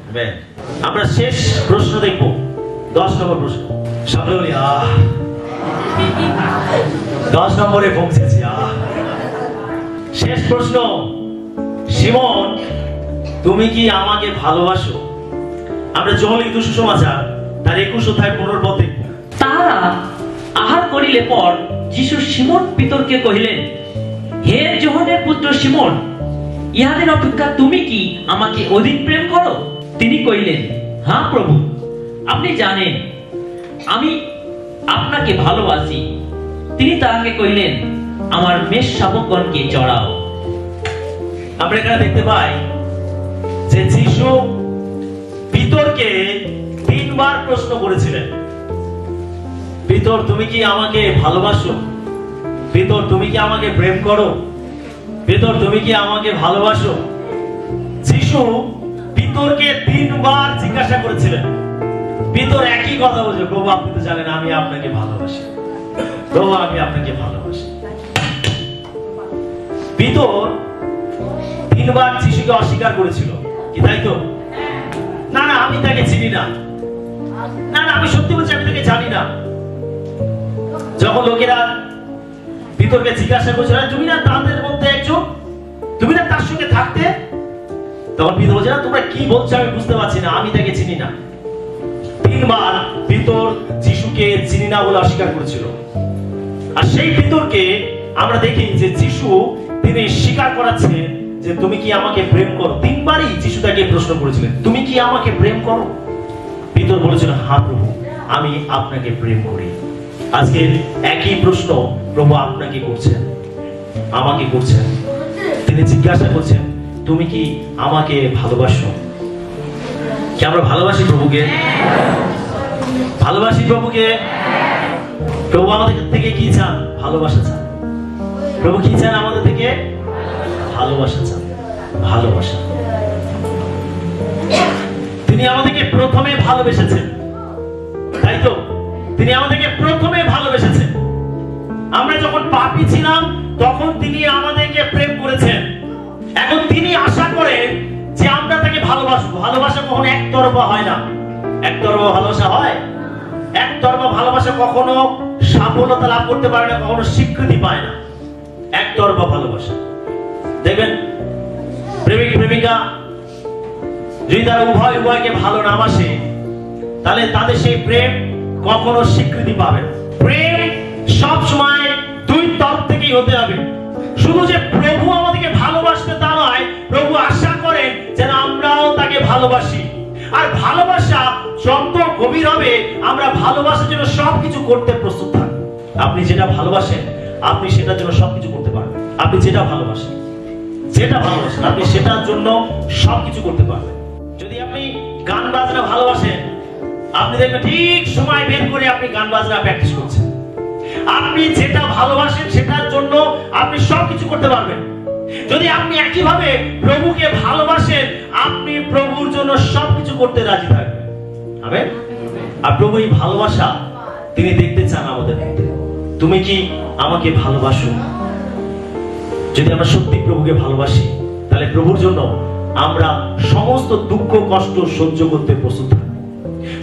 আমেন। আমরা শেষ প্রশ্ন দেখব, 10 নম্বর প্রশ্ন। সবাই বলি 10 নম্বরে পৌঁছেছি। শেষ প্রশ্ন, শিমন তুমি কি আমাকে ভালোবাসো? আমরা জনলিখিত সুসমাচার তার 21 অধ্যায় 15 পদ দেখব। তারা আহার করিলে পর যিশু শিমন পিতরকে কহিলেন, হে যোহনের পুত্র শিমন, ইহাদের অপেক্ষা তুমি কি আমাকে অধিক প্রেম করো? তিনি কহিলেন, হ্যাঁ প্রভু, আপনি জানেন আমি আপনাকে ভালোবাসি। তিনি তাহাকে কহিলেন, আমার মেষ শাবকগণকে চড়াও। আমরা এখানে দেখতে পাই যে যিশু পিতরকে 3 বার প্রশ্ন করেছিলেন, পিতর তুমি কি আমাকে ভালোবাসো? পিতর তুমি কি আমাকে প্রেম করো? পিতর তুমি কি আমাকে ভালোবাসো? যিশু পিতরকে 3 বার জিজ্ঞাসা করেছিলেন। পিতর একই কথা বলছে, প্রভু আপনি তো জানেন আমি আপনাকে ভালোবাসি, প্রভু আমি আপনাকে ভালোবাসি। পিতর 3 বার যিশুকে অস্বীকার করেছিল, কি তাই তো? না না আমি তাকে চিনি না, না না আমি সত্যি বলছি আমি তাকে জানি না। যখন লোকেরা পিতরকে জিজ্ঞাসা করছিল, তুমি না তাদের মধ্যে একজন, তুমি না তার সঙ্গে থাকতে, তখন পিতর বলছে, না তোমরা কি বলছো আমি বুঝতে পারছি না, আমি তাকে চিনি না। 3 বার পিতর যিশুকে চিনি না বলে অস্বীকার করেছিল। আর সেই পিতরকে আমরা দেখি যে যিশু তিনি স্বীকার করাচ্ছেন যে তুমি কি আমাকে প্রেম করো। 3 বারই যিশু তাকে প্রশ্ন করেছিলেন, তুমি কি আমাকে প্রেম করো? পিতর বলেছিল, হ্যাঁ প্রভু আমি আপনাকে প্রেম করি। আজকে একই প্রশ্ন প্রভু আপনাকে করছেন, আমাকে করছেন। তিনি জিজ্ঞাসা করছেন, তুমি কি আমাকে ভালোবাসো? কি আমরা ভালোবাসি প্রভুকে? ভালোবাসি প্রভুকে? প্রভু আমাদের থেকে কি চান? ভালোবাসা চান। প্রভু কি চান আমাদের থেকে? ভালোবাসা চান, ভালোবাসা। তিনি আমাদেরকে প্রথমে ভালোবেসেছেন, তাই তো? তিনি আমাদেরকে প্রথমে ভালোবেসেছেন। আমরা যখন পাপী ছিলাম তখন তিনি আমাদেরকে প্রেম করেছেন। এখন তিনি আশা করেন যে আমরা তাকে ভালোবাসবো। ভালোবাসা কখনো একতরফা হয় না। একতরফা ভালোবাসা হয়? একতরফা ভালোবাসা কখনো সফলতা লাভ করতে পারে না, কখনো স্বীকৃতি পায় না। একতরফা ভালোবাসা দেখবেন, প্রেমিক প্রেমিকা যদি তারা উভয়কে ভালো না বাসে, তাহলে তাদের সেই প্রেম কখনো স্বীকৃতি পাবে না। প্রেম সব সময় 2 তরফ থেকেই হতে হবে। শুধু যে প্রভু আমাদেরকে ভালোবাসতে তা নয়, প্রভু আশা করেন যেন আমরাও তাকে ভালোবাসি। আর ভালোবাসা যত গভীর হবে, আমরা ভালোবাসার জন্য সবকিছু করতে প্রস্তুত থাকব। আপনি যেটা ভালোবাসেন আপনি সেটার জন্য সবকিছু করতে পারবেন। আপনি যেটা ভালোবাসেন, যেটা ভালোবাসেন আপনি সেটার জন্য সবকিছু করতে পারবেন। যদি আপনি গান বাজনা ভালোবাসেন, আপনি দেখবেন ঠিক সময় বের করে আপনি গান বাজনা প্র্যাকটিস করছেন। আপনি যেটা ভালোবাসেন সেটার জন্য আপনি সবকিছু করতে পারবেন। যদি আপনি একইভাবে প্রভুকে ভালোবাসেন, আপনি প্রভুর জন্য সবকিছু করতে রাজি থাকবেন। আমেন। আর প্রভু এই ভালোবাসা তিনি দেখতে চান আমাদের মধ্যে। তুমি কি আমাকে ভালোবাসো? যদি আমরা সত্যি প্রভুকে ভালোবাসি, তাহলে প্রভুর জন্য আমরা সমস্ত দুঃখ কষ্ট সহ্য করতে প্রস্তুত থাকবো,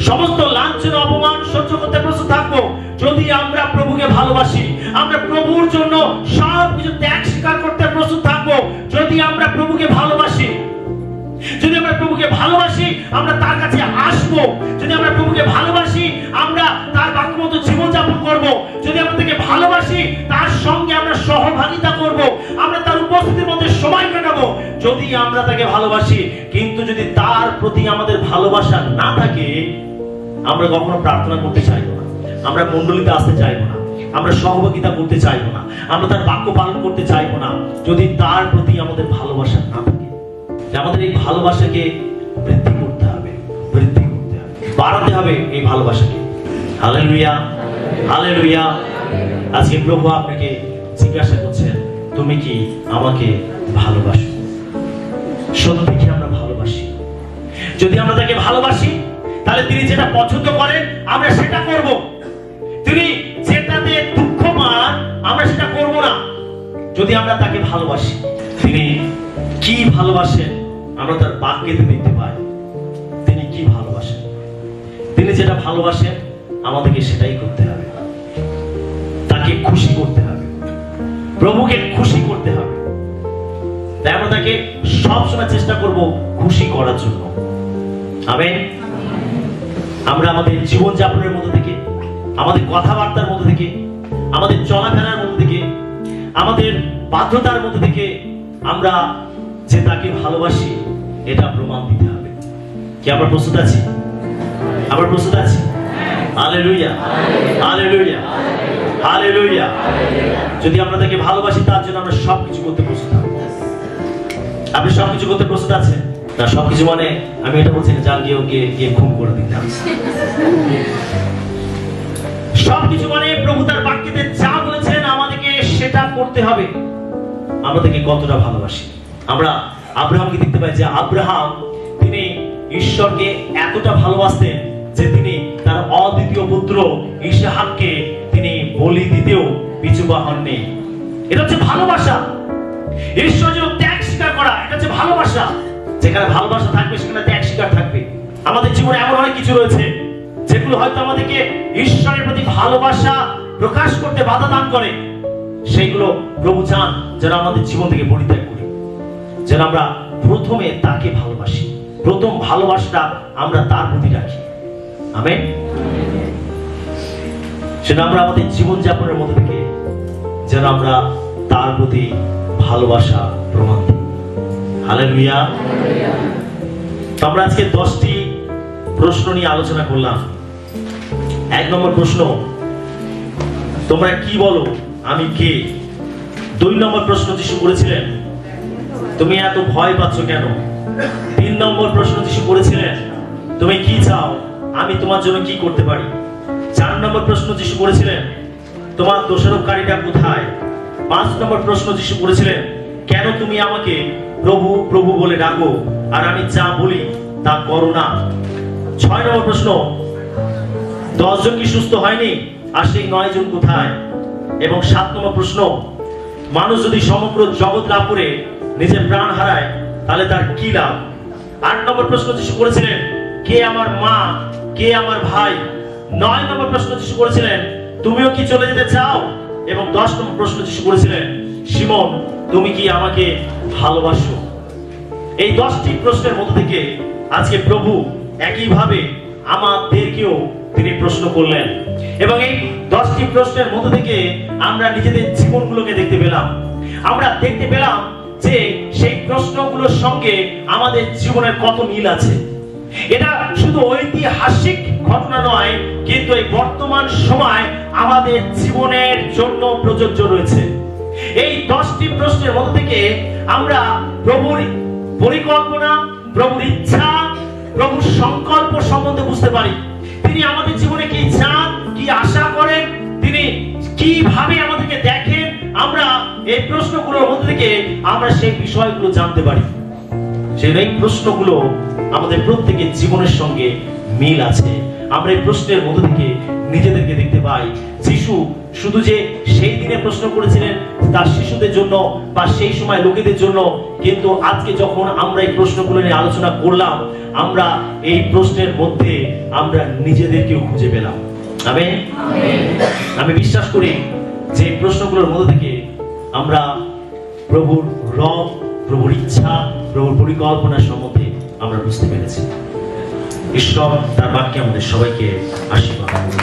সমস্ত লাঞ্ছনা অপমান সহ্য করতে প্রস্তুত থাকবো। যদি আমরা প্রভুকে ভালোবাসি, আমরা প্রভুর জন্য সবকিছু ত্যাগ স্বীকার করতে প্রস্তুত থাকবো। যদি আমরা প্রভুকে ভালোবাসি, যদি আমরা প্রভুকে ভালোবাসি, আমরা তার কাছে আসবো। যদি আমরা প্রভুকে ভালোবাসি, আমরা তার বাক্যমতো জীবনযাপন করব। যদি আমরা তাকে ভালোবাসি, তার সঙ্গে আমরা সহভাগিতা করব, আমরা তার উপস্থিতির মধ্যে সময় কাটাবো। যদি আমরা তাকে ভালোবাসি, কিন্তু যদি তার প্রতি আমাদের ভালোবাসা না থাকে, আমরা কখনো প্রার্থনা করতে চাইবো না, আমরা মণ্ডলীতে আসতে চাইবো না, আমরা সহভাগিতা করতে চাইবো না, আমরা তার বাক্য পালন করতে চাইবো না। যদি তার প্রতি আমাদের ভালোবাসা না থাকে, আমাদের এই ভালোবাসাকে বৃদ্ধি করতে হবে, বৃদ্ধি করতে হবে, বাড়াতে হবে এই ভালোবাসাকে। Hallelujah, hallelujah. আজকে প্রভু আপনাকে জিজ্ঞাসা করছেন, তুমি কি আমাকে ভালোবাসো? সত্যি কি আমরা ভালোবাসি? যদি আমরা তাকে ভালোবাসি, তাহলে তিনি যেটা পছন্দ করেন আমরা সেটা করব। তিনি যেটাতে দুঃখ পান আমরা সেটা করব না। যদি আমরা তাকে ভালোবাসি, তিনি কি ভালোবাসেন আমরা তার বাক্যেতে দেখতে পাই। কি ভালোবাসেন। তিনি যেটা ভালোবাসেন আমাদেরকে সেটাই করতে হবে, তাকে খুশি করতে হবে, প্রভুকে খুশি করতে হবে। তাই আমরা তাকে সবসময় চেষ্টা করব খুশি করার জন্য। আমেন। আমরা আমাদের জীবনযাপনের মধ্যে থেকে, আমাদের কথাবার্তার মধ্যে থেকে, আমাদের চলাফেরার মধ্যে থেকে, আমাদের বাধ্যতার মধ্যে থেকে আমরা যে তাকে ভালোবাসি এটা প্রমাণ দিতে হবে। কি আমরা প্রস্তুত আছি? আমরা প্রস্তুত আছি? Hallelujah, hallelujah, hallelujah. যদি আমরা তাকে ভালোবাসি তার জন্য আমরা সবকিছু করতে প্রস্তুত হব। আপনি সবকিছু করতে প্রস্তুত আছেন? না, সবকিছু মানে আমি এটা বলছি না যান গিয়ে খুন করে দিতাম। সবকিছু মানে প্রভু তার বাক্যতে যা বলেছেন আমাদেরকে সেটা করতে হবে। আমরা তাকে কতটা ভালোবাসি। আমরা আব্রাহামকে দেখতে পাই যে আব্রাহাম তিনি ঈশ্বরকে এতটা ভালোবাসতেন যে তিনি তার অদ্বিতীয় পুত্র ইসহাককে তিনি বলি দিতেও পিছুপা হননি। এটা হচ্ছে ভালোবাসা। ঈশ্বর যেন ত্যাগ স্বীকার করা, এটা হচ্ছে ভালোবাসা। যেখানে ভালোবাসা থাকবে সেখানে ত্যাগ স্বীকার থাকবে। আমাদের জীবনে এমন অনেক কিছু রয়েছে যেগুলো হয়তো আমাদেরকে ঈশ্বরের প্রতি ভালোবাসা প্রকাশ করতে বাধা দান করে। সেইগুলো প্রভু চান যেন আমাদের জীবন থেকে পরিত্যাগ করি, যেন আমরা প্রথমে তাকে ভালোবাসি, প্রথম ভালোবাসাটা আমরা তার প্রতি রাখি। আমেন। সেটা আমরা আমাদের জীবনযাপনের মধ্যে থেকে যেন আমরা তার প্রতি ভালোবাসা প্রমাণ দিই। হালেলুয়া। আমরা আজকে 10টি প্রশ্ন নিয়ে আলোচনা করলাম। 1 নম্বর প্রশ্ন, তোমরা কি বলো আমি কে? 2 নম্বর প্রশ্ন যিশু করেছিলেন, তুমি এত ভয় পাচ্ছ কেন? 3 নম্বর প্রশ্ন যিশু করেছিলেন, তুমি কি চাও, আমি তোমার জন্য কি করতে পারি? 4 নম্বর প্রশ্ন যিশু করেছিলেন, তোমার দোষারোপকারীটা কোথায়? 5 নম্বর প্রশ্ন যিশু করেছিলেন, কেন তুমি আমাকে প্রভু প্রভু বলে ডাকো আর আমি যা বলি তা করো না? 6 নম্বর প্রশ্ন, 10 জন কি সুস্থ হয়নি আর সেই 9 জন কোথায়? এবং 7 নম্বর প্রশ্ন, মানুষ যদি সমগ্র জগৎ লাভ করে নিজের প্রাণ হারায় তাহলে তার কি লাভ? 8 নম্বর প্রশ্ন যিশু করেছিলেন, কে আমার মা, কে আমার ভাই? 9 নম্বর প্রশ্ন যিশু করেছিলেন, তুমিও কি চলে যেতে চাও? এবং 10 নম্বর প্রশ্ন যিশু করেছিলেন, শিমন তুমি কি আমাকে ভালোবাসো? এই 10টি প্রশ্নের মধ্যে থেকে আজকে প্রভু একইভাবে আমাদেরকেও তিনি প্রশ্ন করলেন এবং এই 10টি প্রশ্নের মধ্যে থেকে আমরা নিজেদের জীবনগুলোকে দেখতে পেলাম। আমরা দেখতে পেলাম যে সেই প্রশ্নগুলোর সঙ্গে আমাদের জীবনের কত মিল আছে। এটা শুধু ঐতিহাসিক ঘটনা নয়, কিন্তু এই বর্তমান সময় আমাদের জীবনের জন্য প্রযোজ্য রয়েছে। এই 10টি প্রশ্নের মধ্যে থেকে আমরা প্রভুর পরিকল্পনা, প্রভুর ইচ্ছা, প্রভুর সংকল্প সম্বন্ধে বুঝতে পারি। তিনি আমাদের জীবনে কি চান, কি আশা করেন, তিনি কিভাবে আমাদেরকে দেখেন। আমরা এই প্রশ্নগুলোর মধ্যে থেকে আমরা সেই বিষয়গুলো জানতে পারি। সেই প্রশ্নগুলো আমাদের প্রত্যেকের জীবনের সঙ্গে মিল আছে। আমরা এই প্রশ্নের মধ্যে থেকে নিজেদেরকে দেখতে পাই। যিশু শুধু যে সেই দিনে প্রশ্ন করেছিলেন তার শিশুদের জন্য বা সেই সময় লোকেদের জন্য, কিন্তু আজকে যখন আমরা এই প্রশ্নগুলো নিয়ে আলোচনা করলাম, আমরা এই প্রশ্নের মধ্যে আমরা নিজেদেরকেও খুঁজে পেলাম। আমেন। আমি বিশ্বাস করি যে এই প্রশ্নগুলোর মধ্যে থেকে আমরা প্রভুর রব, প্রভুর ইচ্ছা, প্রভুর পরিকল্পনা সম্বন্ধে আমরা বুঝতে পেরেছি। ঈশ্বর তার বাক্যে আমাদের সবাইকে আশীর্বাদ করুন।